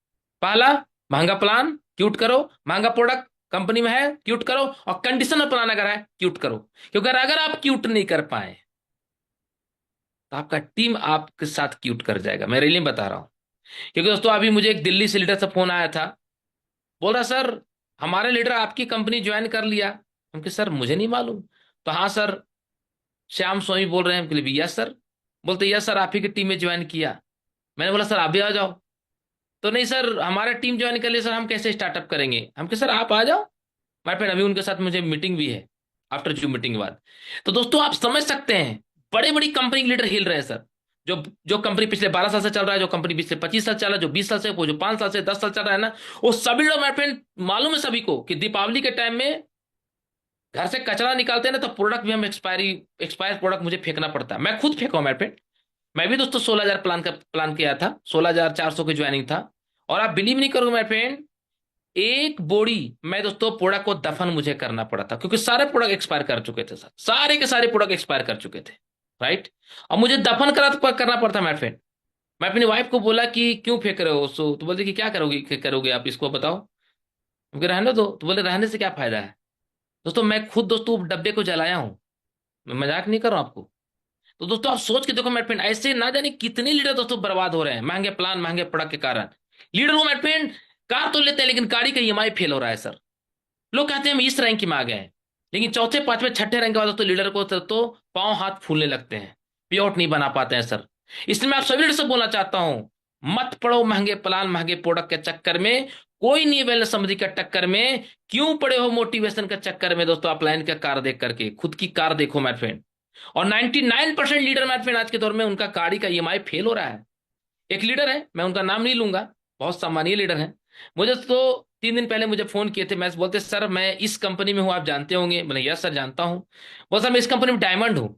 पहला, महंगा प्लान, क्यूट करो। महंगा प्रोडक्ट कंपनी में है, क्यूट करो। और कंडीशनल प्लान अगर है, क्यूट करो। क्योंकि अगर आप क्यूट नहीं कर पाए तो आपका टीम आपके साथ क्यूट कर जाएगा, मैं रियली बता रहा हूं। क्योंकि दोस्तों अभी मुझे एक दिल्ली से लीडर से फोन आया था, बोल रहा सर हमारे लीडर आपकी कंपनी ज्वाइन कर लिया। हम कहे सर मुझे नहीं मालूम। तो हाँ सर, श्याम सोई बोल रहे हैं। हम कहे यस सर। बोलते यस सर, आप ही की टीम में ज्वाइन किया। मैंने बोला सर आप भी आ जाओ। तो नहीं सर, हमारा टीम ज्वाइन कर लिया सर, हम कैसे स्टार्टअप करेंगे। हम कहे सर आप आ जाओ। माय फ्रेंड अभी उनके साथ मुझे मीटिंग भी है, आफ्टर जूम मीटिंग के बाद। तो दोस्तों आप समझ सकते हैं, बड़े बड़ी कंपनी के लीडर हिल रहे हैं सर। जो जो कंपनी पिछले 12 साल से चल रहा है, जो कंपनी पिछले 25 साल चल रहा है, जो 20 साल से, वो जो 5 साल से 10 साल चल रहा है ना, वो सभी लोग माय फ्रेंड मालूम है सभी को कि दीपावली के टाइम में घर से कचरा निकालते हैं ना, तो प्रोडक्ट भी हम एक्सपायर प्रोडक्ट मुझे फेंकना पड़ता है। मैं खुद फेंका हूं माय फ्रेंड। मैं भी दोस्तों 16,000 प्लान किया था, 16,400 की ज्वाइनिंग था। और आप बिलीव नहीं करोगे माय फ्रेंड, एक बोरी मैं दोस्तों प्रोडक्ट को दफन मुझे करना पड़ा था, क्योंकि सारे प्रोडक्ट एक्सपायर कर चुके थे सर, सारे के सारे प्रोडक्ट एक्सपायर कर चुके थे। राइट। और मुझे दफन करना पड़ता माय फ्रेंड। मैं अपनी वाइफ को बोला कि क्यों फेंक रहे हो, सो तो बोलते कि क्या करोगे करोगे आप इसको बताओ। क्योंकि रहने दो, तो बोले रहने से क्या फायदा है। दोस्तों मैं खुद दोस्तों डब्बे को जलाया हूं, मैं मजाक नहीं कर रहा हूं आपको। तो दोस्तों आप सोच के देखो माय फ्रेंड, ऐसे ना जाने कितने लीडर दोस्तों बर्बाद हो रहे हैं महंगे प्लान महंगे प्रोडक्ट के कारण। लीडर हो माय फ्रेंड, कार तो लेते हैं लेकिन गाड़ी का ईएमआई फेल हो रहा है सर। लोग कहते हैं हम इस रैंक में आ गए हैं, लेकिन चौथे पांचवें छठे रैंक के बाद तो लीडर को तो पांव हाथ फूलने लगते हैं, पेआउट नहीं बना पाते हैं सर। इसलिए मैं आप सभी लीडर से बोलना चाहता हूं, मत पड़ो महंगे प्लान महंगे प्रोडक्ट के चक्कर में, कोई नहीं वेलनेस समझी के टक्कर में। क्यों पड़े हो मोटिवेशन के चक्कर में दोस्तों, आप लाइन का कार देख करके खुद की कार देखो माय फ्रेंड। और 99% लीडर माय फ्रेंड आज के दौर में उनका गाड़ी का ईएमआई फेल हो रहा है। एक लीडर है, मैं उनका नाम नहीं लूंगा, बहुत सम्मानीय लीडर है। मुझे तो 3 दिन पहले मुझे फोन किए थे, मैं बोलते सर मैं इस कंपनी में हूँ, आप जानते होंगे। बोले यस सर जानता हूँ। बोल सर मैं इस कंपनी में डायमंड हूँ।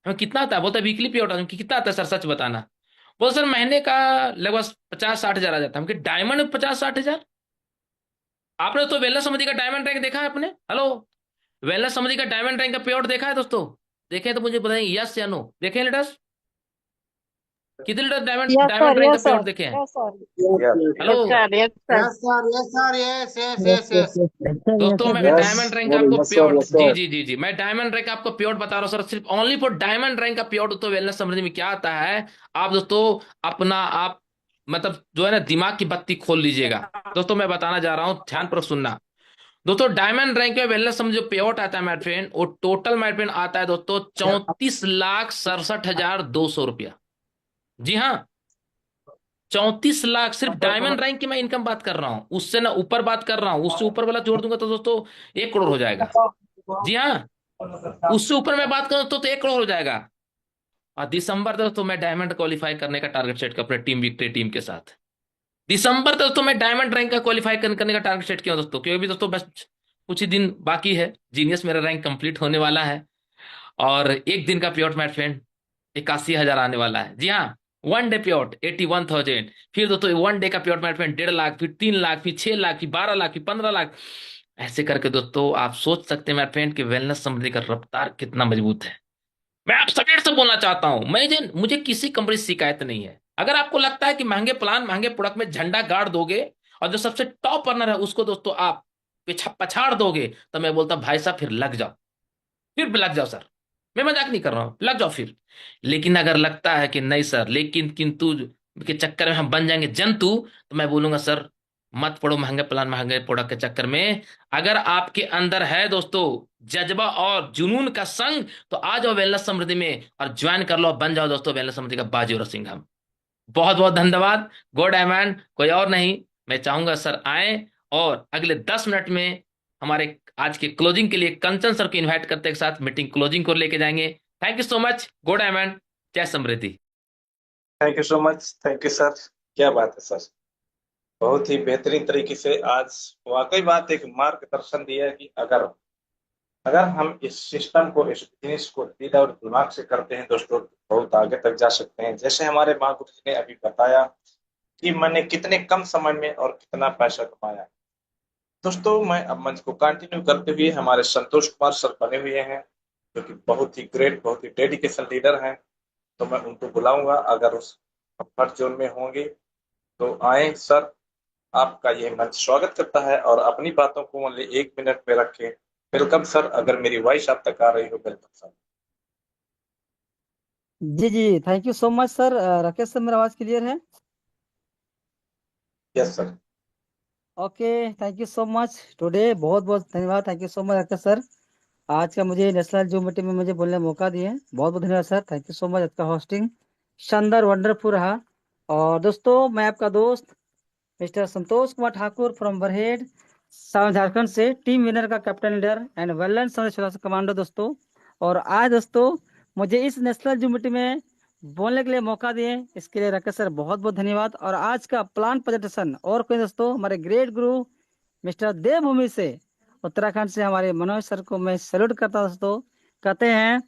मैं कितना आता है, बोलता वीकली पे आता है। कितना आता है सर सच बताना। बोल सर महीने का लगभग 50-60 हजार आ जाता है। हम डायमंड में 50-60 हजार। आपने तो वेलनेस समझी का डायमंड रैंक देखा है आपने, हेलो, वेलनेस समझी का डायमंड रैंक का पे आउट देखा है दोस्तों। देखे तो मुझे बताइए यस या नो, देखे लीडर्स, कितने leader diamond Yes, sir. Diamond rank का Yes, पे sir. आउट देखे हैं। Yes, sir. Hello. Yes, sir. Yes, sir. Yes, sir. Yes, sir. Yes, yes, Yes, yes, yes, yes. yes. Yes, sir, yes, दोस्तों sir, मैं yes, yes, diamond rank बोलो, आपको yes sir, pure, yes जी sir. जी जी जी, मैं diamond rank आपको pure बता रहा हूँ सर, सिर्फ ओनली फॉर डायमंड रैंक का प्योर। दोस्तों वेलनेस समझने में क्या आता है, आप दोस्तों अपना आप मतलब जो है ना दिमाग की बत्ती खोल लीजिएगा। दोस्तों मैं बताना जा रहा हूँ, ध्यान पर सुनना। दोस्तों डायमंड रैंक में वेलनेस समझ जो पे आउट आता है माय फ्रेंड, वो टोटल माय फ्रेंड आता है दोस्तों 34,67,200 रुपया। जी हाँ, 34 लाख सिर्फ डायमंड रैंक की मैं इनकम बात कर रहा हूँ, उससे ना ऊपर बात कर रहा हूँ। उससे ऊपर वाला जोड़ दूंगा तो दोस्तों 1 करोड़ हो जाएगा। जी हाँ, उससे ऊपर मैं बात करूँ तो 1 करोड़ हो जाएगा। और दिसंबर तक तो मैं डायमंड क्वालिफाई करने का टारगेट सेट किया अपने टीम विक्ट्री टीम के साथ। दिसंबर तक तो मैं डायमंड रैंक का क्वालिफाई करने का टारगेट सेट किया दोस्तों, क्योंकि भी दोस्तों बस कुछ ही दिन बाकी है, जीनियस मेरा रैंक कंप्लीट होने वाला है। और एक दिन का पेआउट माय फ्रेंड 81,000 आने वाला है। जी हाँ, 1 डे पेआउट 81,000। फिर दोस्तों 1 डे का पेआउट माय फ्रेंड 1.5 लाख, फिर 3 लाख, फिर 6 लाख, फिर 12 लाख, फिर 15 लाख। ऐसे करके दोस्तों आप सोच सकते हैं माय फ्रेंड कि वेलनेस समझने का रफ्तार कितना मजबूत है। मैं आप सभी से बोलना चाहता हूं, मुझे किसी कंपनी से शिकायत नहीं है। अगर आपको लगता है कि महंगे प्लान महंगे प्रोडक्ट में झंडा गाड़ दोगे और जो सबसे टॉप अर्नर है उसको दोस्तों आप पछाड़ दोगे, तो मैं बोलता भाई साहब फिर लग जाओ, फिर भी लग जाओ सर। मैं मजाक नहीं कर रहा हूं, लग जाओ फिर। लेकिन अगर लगता है कि नहीं सर लेकिन किंतु के चक्कर में हम बन जाएंगे जंतु, तो मैं बोलूंगा सर मत पड़ो महंगे प्लान महंगे प्रोडक्ट के चक्कर में। अगर आपके अंदर है दोस्तों जज्बा और जुनून का संग, तो आ जाओ वेलनेस समृद्धि में और ज्वाइन कर लो, बन जाओ दोस्तों वेलनेस समृद्धि का बाजी और सिंघम। बहुत बहुत धन्यवाद। गो डायमंड, कोई और नहीं। मैं चाहूंगा सर आए और अगले 10 मिनट में हमारे आज के क्लोजिंग के लिए कंचन सर को इनवाइट करते के साथ मीटिंग क्लोजिंग को लेके जाएंगे। Thank you so much. Go diamond, जय समृद्धि। Thank you so much, thank you sir. क्या बात है सर, बहुत ही बेहतरीन तरीके से आज वाकई बात एक मार्गदर्शन दिया है कि अगर अगर हम इस सिस्टम को इस बिजनेस को दिल और दिमाग से करते हैं दोस्तों, बहुत आगे तक जा सकते हैं। जैसे हमारे माँ गुरु जी ने अभी बताया कि मैंने कितने कम समय में और कितना पैसा कमाया। दोस्तों मैं अब मंच को कंटिन्यू करते हुए हमारे संतोष कुमार सर बने हुए हैं, जो कि बहुत ही ग्रेट बहुत ही डेडिकेशन लीडर हैं। तो मैं उनको बुलाऊंगा, अगर उस कंफर्ट जोन में होंगे तो आए सर। आपका ये मंच स्वागत करता है और अपनी बातों को ओनली 1 मिनट में रखें। वेलकम सर, अगर मेरी वॉइस आप तक आ रही हो, वेलकम सर। जी जी, thank you so much sir. Rakesh sir, मेरा आवाज़ क्लियर है? Yes sir. Okay, thank you so much today. बहुत बहुत धन्यवाद, thank you so much Rakesh sir. आज का मुझे नेशनल जूम मीटिंग में मुझे बोलने का मौका दिए, बहुत बहुत धन्यवाद सर, थैंक यू सो मच। आपका होस्टिंग शानदार वंडरफुल रहा। और दोस्तों, मैं आपका दोस्त mister Santosh Kumar Thakur from Barhait, south Jharkhand से, टीम विनर का captain leader and wellness commando दोस्तों। और आज दोस्तों, मुझे इस नेशनल जूम मीटिंग में बोलने के लिए मौका दिए, इसके लिए राकेश सर बहुत बहुत धन्यवाद। और आज का प्लान प्रेजेंटेशन और कोई दोस्तों, हमारे ग्रेट गुरु मिस्टर देवभूमि से, उत्तराखंड से हमारे मनोज सर को मैं सैल्यूट करता हूं दोस्तों। कहते हैं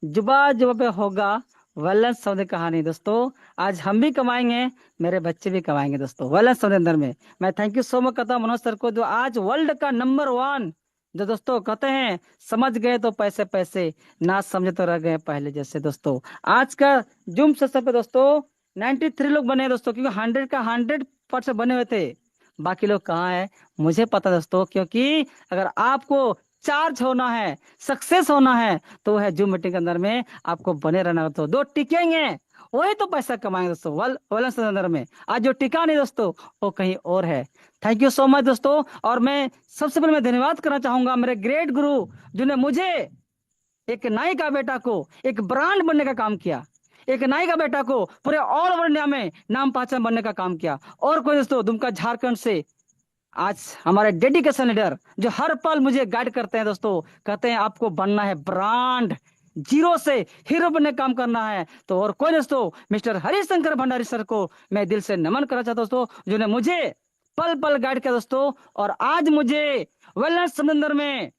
जुबा जुबा पे होगा वेलनेस सौदे कहानी दोस्तों। आज हम भी कमाएंगे, मेरे बच्चे भी कमाएंगे दोस्तों वेलनेस सौदे अंदर में। मैं थैंक यू सो मच कहता हूं मनोज सर को, जो आज वर्ल्ड का नंबर 1, जो दोस्तों कहते हैं समझ गए तो पैसे पैसे, ना समझे तो रह गए पहले जैसे दोस्तों। आज का जूम सेशन पे दोस्तों 93 लोग बने हैं दोस्तों, क्योंकि 100 का 100% बने हुए थे। बाकी लोग कहाँ है मुझे पता दोस्तों, क्योंकि अगर आपको चार्ज होना है, सक्सेस होना है, तो वह जूम मीटिंग के अंदर में आपको बने रहना दोस्तों। दो टिकेंगे वही तो पैसा कमाएंगे दोस्तों वॉलेंस के अंदर में। आज जो टिका नहीं दोस्तों, वो कहीं और है। थैंक यू सो मच दोस्तों। और मैं सबसे पहले मैं धन्यवाद करना चाहूंगा मेरे ग्रेट गुरु, जिन्होंने मुझे, एक नाई का बेटा को, एक ब्रांड बनने का काम किया। एक नाई का बेटा को पूरे ऑल ओवर इंडिया में नाम पहचान बनने का काम किया। और कोई दोस्तों दुमका झारखंड से आज हमारे डेडिकेशन लीडर, जो हर पल मुझे गाइड करते हैं दोस्तों, कहते हैं आपको बनना है ब्रांड, जीरो से हीरो बनने का काम करना है। तो और कोई दोस्तों मिस्टर हरिशंकर भंडारी सर को मैं दिल से नमन करना चाहता हूं दोस्तों, जिन्होंने मुझे पल पल गाइड किया दोस्तों। और आज मुझे वेलनेस समंदर में,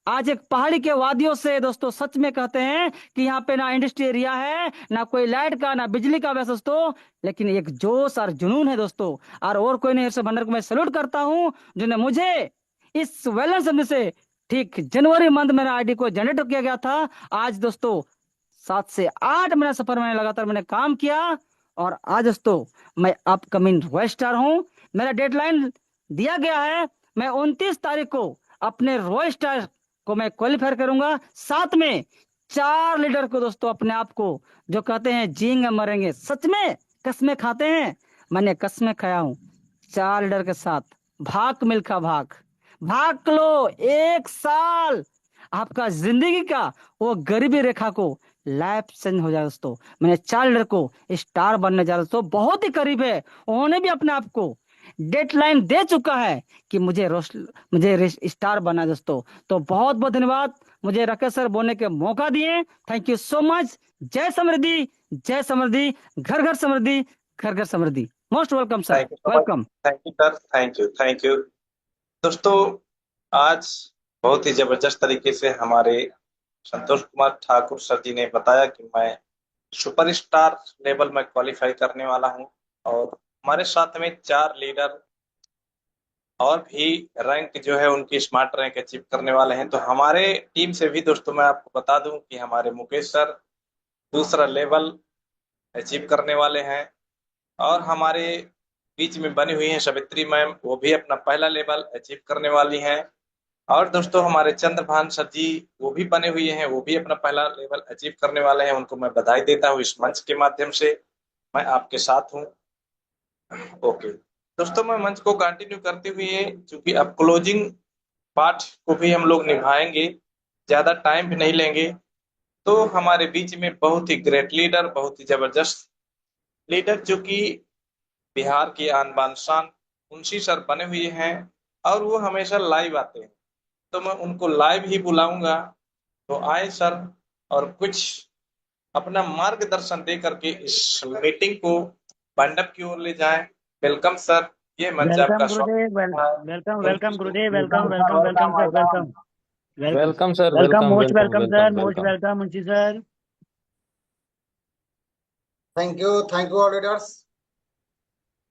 आज एक पहाड़ी के वादियों से दोस्तों, सच में कहते हैं कि यहाँ पे ना इंडस्ट्री एरिया है, ना कोई लाइट का, ना बिजली का वैसे दोस्तों, लेकिन एक जोश और जुनून है दोस्तों। और कोई नहीं, हर्ष भंडार को मैं सैल्यूट करता हूँ, जिन्होंने मुझे इस वैलेंस समूह से, ठीक जनवरी मंथ मेरा आईडी को जनरेट किया गया था। आज दोस्तों 7 से 8 महीने सफर में लगातार मैंने काम किया। और आज दोस्तों मैं अपकमिंग रॉय स्टार हूँ। मेरा डेडलाइन दिया गया है, मैं 29 तारीख को अपने रॉय स्टार को मैं क्वालिफाई करूंगा। साथ में 4 लीडर को दोस्तों, अपने आप को, जो कहते हैं जिएंगे मरेंगे, सच में कसमें खाते हैं, मैंने कसमें खाया हूं। 4 लीडर के साथ भाग मिल्खा भाग, भाग लो 1 साल, आपका जिंदगी का वो गरीबी रेखा को लाइफ चेंज हो जाए दोस्तों। मैंने 4 लीडर को स्टार बनने जा रहा दोस्तों, बहुत ही करीब है। उन्होंने भी अपने आप को डेडलाइन दे चुका है कि मुझे स्टार बना दोस्तों। तो बहुत बहुत धन्यवाद, मुझे राकेश सर बोलने के मौका दिए। Thank you so much. जय समृद्धि, जय समृद्धि, घर घर समृद्धि, घर घर समृद्धि। Most welcome sir, thank you so much. Welcome. Thank you sir, thank you, thank you. दोस्तों, आज बहुत ही जबरदस्त तरीके से हमारे संतोष कुमार ठाकुर सर जी ने बताया कि मैं सुपरस्टार लेवल में क्वालिफाई करने वाला हूं। और हमारे साथ में 4 लीडर और भी रैंक जो है उनकी स्मार्ट रैंक अचीव करने वाले हैं। तो हमारे टीम से भी दोस्तों मैं आपको बता दूं कि हमारे मुकेश सर दूसरा लेवल अचीव करने वाले हैं। और हमारे बीच में बनी हुई हैं सवित्री मैम, वो भी अपना पहला लेवल अचीव करने वाली हैं। और दोस्तों हमारे चंद्रभान सर जी, वो भी बने हुए हैं, वो भी अपना पहला लेवल अचीव करने वाले हैं। उनको मैं बधाई देता हूँ इस मंच के माध्यम से। मैं आपके साथ हूँ। ओके दोस्तों, मैं मंच को कंटिन्यू करते हुए, क्योंकि अब क्लोजिंग पार्ट को भी हम लोग निभाएंगे, ज्यादा टाइम भी नहीं लेंगे। तो हमारे बीच में बहुत ही ग्रेट लीडर, बहुत ही जबरदस्त लीडर, जो कि बिहार की आन बान शान, मुंशी सर बने हुए हैं। और वो हमेशा लाइव आते हैं, तो मैं उनको लाइव ही बुलाऊंगा। तो आए सर, और कुछ अपना मार्गदर्शन दे करके इस मीटिंग को मंडप की ओर ले जाएं। वेलकम सर, ये मंच वेलकम आपका गुरुदेव, स्वागत है। Welcome thank you welcome so Gurudev, welcome much. Welcome welcome sir, welcome welcome welcome sir, welcome, welcome most welcome welcome sir, welcome most welcome. Welcome Munshi sir. Thank you all leaders.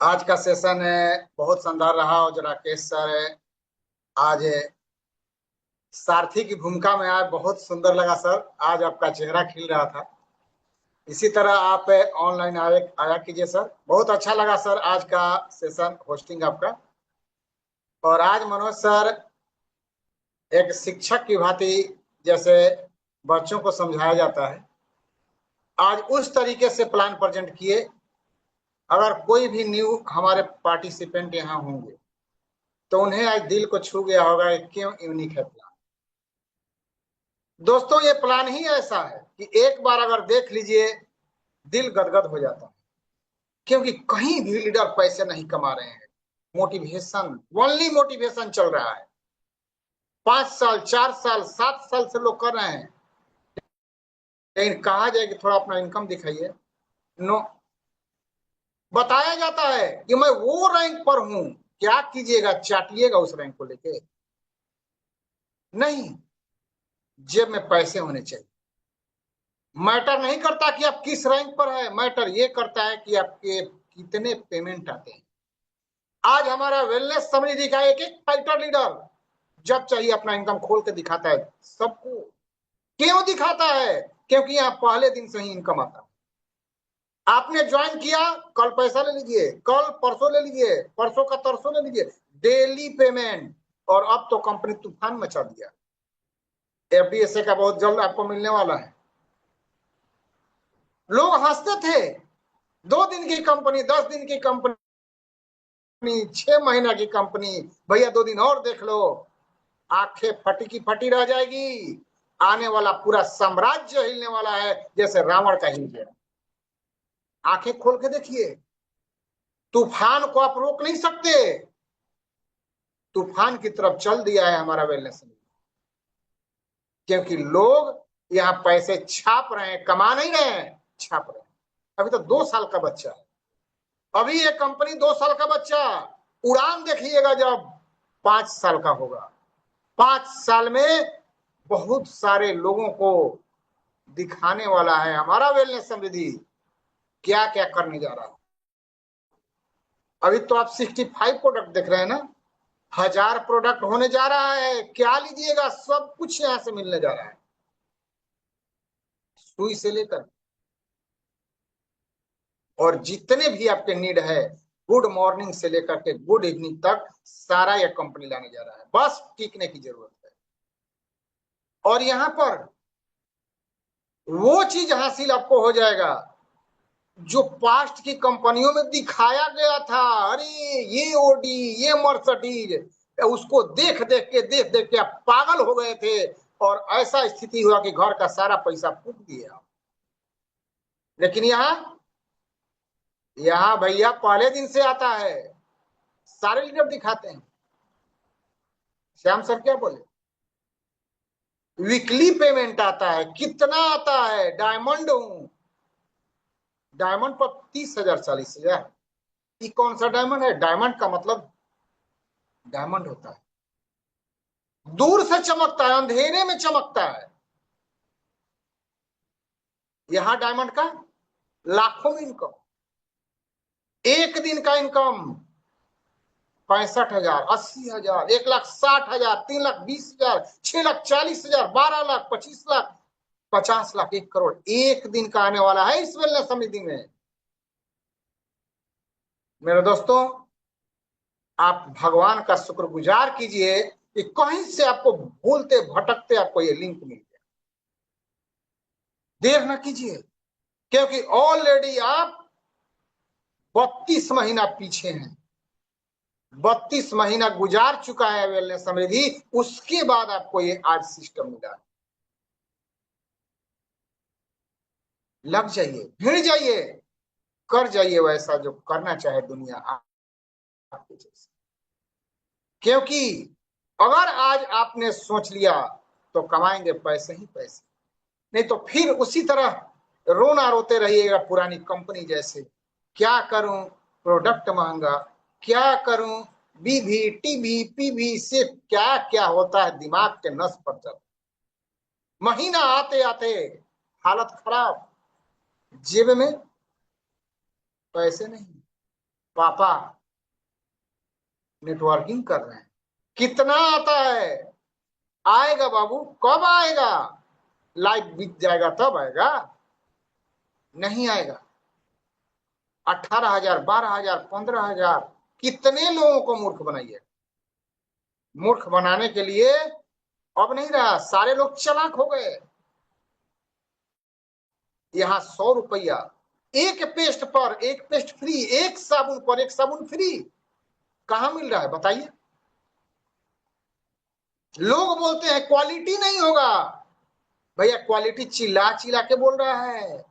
आज का session बहुत शानदार रहा। और जो राकेश सर आज सारथी की भूमिका में आए, बहुत सुंदर लगा सर। आज आपका चेहरा खिल रहा था। इसी तरह आप ऑनलाइन आया कीजिए सर। बहुत अच्छा लगा सर आज का सेशन होस्टिंग आपका। और आज मनोज सर एक शिक्षक की भांति जैसे बच्चों को समझाया जाता है, आज उस तरीके से प्लान प्रेजेंट किए। अगर कोई भी न्यू हमारे पार्टिसिपेंट यहाँ होंगे तो उन्हें आज दिल को छू गया होगा कि क्यों यूनिक है प्लान। दोस्तों ये प्लान ही ऐसा है कि एक बार अगर देख लीजिए दिल गदगद हो जाता है, क्योंकि कहीं भी लीडर पैसे नहीं कमा रहे हैं। मोटिवेशन, ओनली मोटिवेशन चल रहा है। 5 साल 4 साल 7 साल से लोग कर रहे हैं, लेकिन कहा जाए कि थोड़ा अपना इनकम दिखाइए, नो। बताया जाता है कि मैं वो रैंक पर हूं, क्या कीजिएगा, चाटिएगा उस रैंक को लेके? नहीं, जेब में पैसे होने चाहिए। मैटर नहीं करता कि आप किस रैंक पर है, मैटर ये करता है कि आपके कितने पेमेंट आते हैं। आज हमारा वेलनेस समृद्धि का एक एक फाइटर लीडर जब चाहिए अपना इनकम खोल के दिखाता है सबको। क्यों दिखाता है? क्योंकि यहाँ पहले दिन से ही इनकम आता है। आपने ज्वाइन किया, कल पैसा ले लीजिए, कल परसों ले लीजिए, परसों का तरसों ले लीजिए, डेली पेमेंट। और अब तो कंपनी तूफान मचा दिया। एफडीएसए का बहुत जल्द आपको मिलने वाला है। लोग हंसते थे, 2 दिन की कंपनी, 10 दिन की कंपनी, 6 महीना की कंपनी, भैया 2 दिन और देख लो, आंखें फटी की फटी रह जाएगी। आने वाला पूरा साम्राज्य हिलने वाला है जैसे रावण का हिल गया। आंखें खोल के देखिए, तूफान को आप रोक नहीं सकते। तूफान की तरफ चल दिया है हमारा वेलनेस, क्योंकि लोग यहाँ पैसे छाप रहे हैं, कमा नहीं रहे हैं, छाप रहे हैं। अभी तो 2 साल का बच्चा है, अभी ये कंपनी 2 साल का बच्चा, उड़ान देखिएगा जब 5 साल का होगा। 5 साल में बहुत सारे लोगों को दिखाने वाला है हमारा वेलनेस समृद्धि क्या क्या करने जा रहा है। अभी तो आप 65 प्रोडक्ट देख रहे हैं ना, 1000 प्रोडक्ट होने जा रहा है। क्या लीजिएगा, सब कुछ यहां से मिलने जा रहा है, सुई से लेकर। और जितने भी आपके नीड है, गुड मॉर्निंग से लेकर के गुड इवनिंग तक, सारा यह कंपनी लाने जा रहा है। बस टीकने की जरूरत है। और यहां पर वो चीज हासिल आपको हो जाएगा जो पास्ट की कंपनियों में दिखाया गया था। अरे ये ओडी, ये मर्सिडीज, उसको देख देख के आप पागल हो गए थे और ऐसा स्थिति हुआ कि घर का सारा पैसा फूक दिया। लेकिन यहाँ भैया पहले दिन से आता है, सारे लीडर दिखाते हैं। श्याम सर क्या बोले? वीकली पेमेंट आता है। कितना आता है? डायमंड हूं, डायमंड पर 30,000 40,000। ये कौन सा डायमंड है? डायमंड का मतलब डायमंड होता है, दूर से चमकता है, अंधेरे में चमकता है। यहां डायमंड का लाखों में इनकम, एक दिन का इनकम 65,000, 80,000, 1,60,000, 3,20,000, 6,40,000, 12,00,000, 25,00,000, 50,00,000, 1 करोड़ एक दिन का आने वाला है इस वेलनेस समिति में। मेरे दोस्तों, आप भगवान का शुक्रगुजार कीजिए कि कहीं से आपको भूलते भटकते आपको ये लिंक मिल गया। देर ना कीजिए, क्योंकि ऑलरेडी आप 32 महीना पीछे हैं। 32 महीना गुजार चुका है वेलनेस समृद्धि, उसके बाद आपको ये आज सिस्टम मिला है। लग जाइए, भिड़ जाइए, कर जाइए वैसा जो करना चाहे दुनिया आपके जैसे। क्योंकि अगर आज आपने सोच लिया तो कमाएंगे पैसे ही पैसे, नहीं तो फिर उसी तरह रोना रोते रहिएगा पुरानी कंपनी जैसे। क्या करूं, प्रोडक्ट महंगा, क्या करूं, बीवी टीवी पीवी से क्या क्या होता है, दिमाग के नस पर चल। महीना आते आते हालत खराब, जेब में पैसे नहीं। पापा नेटवर्किंग कर रहे हैं, कितना आता है? आएगा बाबू, कब आएगा? लाइफ बीत जाएगा तब आएगा। नहीं आएगा। 18,000, 12,000, 15,000 कितने लोगों को मूर्ख बनाइए। मूर्ख बनाने के लिए अब नहीं रहा, सारे लोग चालाक हो गए। यहाँ 100 रुपया एक पेस्ट पर, एक पेस्ट फ्री, एक साबुन पर एक साबुन फ्री, कहां मिल रहा है बताइए। लोग बोलते हैं क्वालिटी नहीं होगा, भैया क्वालिटी चिल्ला चिल्ला के बोल रहा है।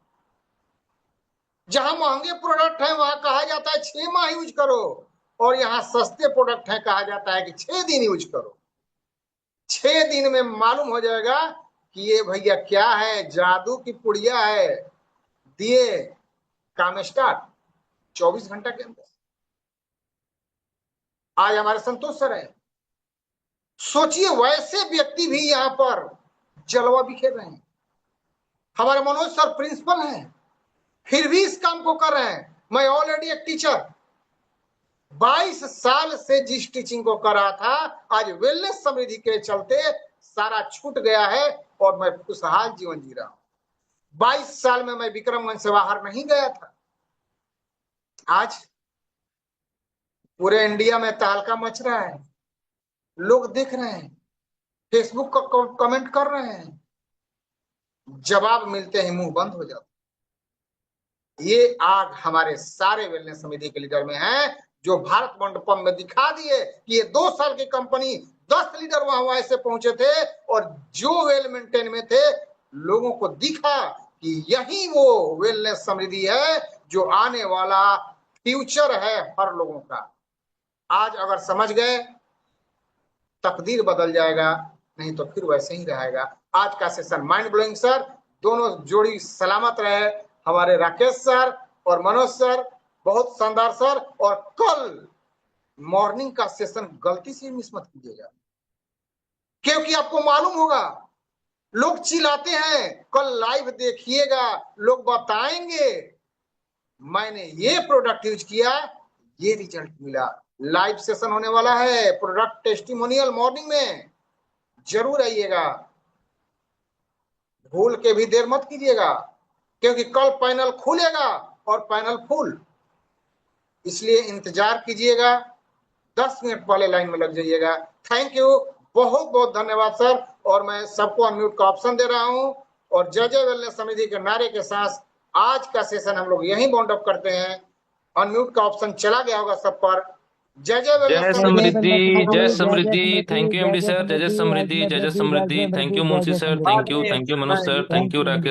जहां महंगे प्रोडक्ट है वहां कहा जाता है 6 माह यूज करो, और यहाँ सस्ते प्रोडक्ट है कहा जाता है कि 6 दिन यूज करो। 6 दिन में मालूम हो जाएगा कि ये भैया क्या है, जादू की पुड़िया है। दिए काम स्टार्ट 24 घंटा के अंदर। आज हमारे संतोष सर है, सोचिए वैसे व्यक्ति भी यहाँ पर जलवा बिखेर रहे हैं। हमारे मनोज सर प्रिंसिपल हैं, फिर भी इस काम को कर रहे हैं। मैं ऑलरेडी एक टीचर 22 साल से जिस टीचिंग को कर रहा था, आज वेलनेस समृद्धि के चलते सारा छूट गया है और मैं खुशहाल जीवन जी रहा हूं। 22 साल में मैं विक्रमगंज से बाहर नहीं गया था। आज पूरे इंडिया में तहलका मच रहा है, लोग देख रहे हैं, फेसबुक का कमेंट कर रहे हैं, जवाब मिलते ही मुंह बंद हो जाता। ये आग हमारे सारे वेलनेस समिति के लीडर में है, जो भारत मंडपम में दिखा दिए कि ये 2 साल की कंपनी, 10 लीडर वहां ऐसे पहुंचे थे और जो वेल मेंटेन में थे, लोगों को दिखा कि यही वो वेलनेस समृद्धि है जो आने वाला फ्यूचर है हर लोगों का। आज अगर समझ गए तकदीर बदल जाएगा, नहीं तो फिर वैसे ही रहेगा। आज का सेशन माइंड ब्लोइंग सर, दोनों जोड़ी सलामत रहे। हमारे राकेश सर और मनोज सर बहुत शानदार सर। और कल मॉर्निंग का सेशन गलती से मिस मत कीजिएगा, क्योंकि आपको मालूम होगा लोग चिल्लाते हैं, कल लाइव देखिएगा, लोग बताएंगे मैंने ये प्रोडक्ट यूज किया, ये रिजल्ट मिला। लाइव सेशन होने वाला है, प्रोडक्ट टेस्टिमोनियल मॉर्निंग में, जरूर आइएगा, भूल के भी देर मत कीजिएगा, क्योंकि कल पैनल खुलेगा और पैनल फुल, इसलिए इंतजार कीजिएगा। 10 मिनट पहले लाइन में लग जाइएगा। थैंक यू, बहुत बहुत धन्यवाद सर। और मैं सबको अनम्यूट का ऑप्शन दे रहा हूं, और जय जय वेलनेस समिति के नारे के साथ आज का सेशन हम लोग यहीं बाउंड अप करते हैं। अनम्यूट का ऑप्शन चला गया होगा सब पर। जय जय जय वेलनेस समृद्धि, जय समृद्धि। थैंक यू एमडी सर, जय जय समृद्धि, जय जय समृद्धि। Thank you Munshi sir, thank you Manoj sir, thank you Rakesh.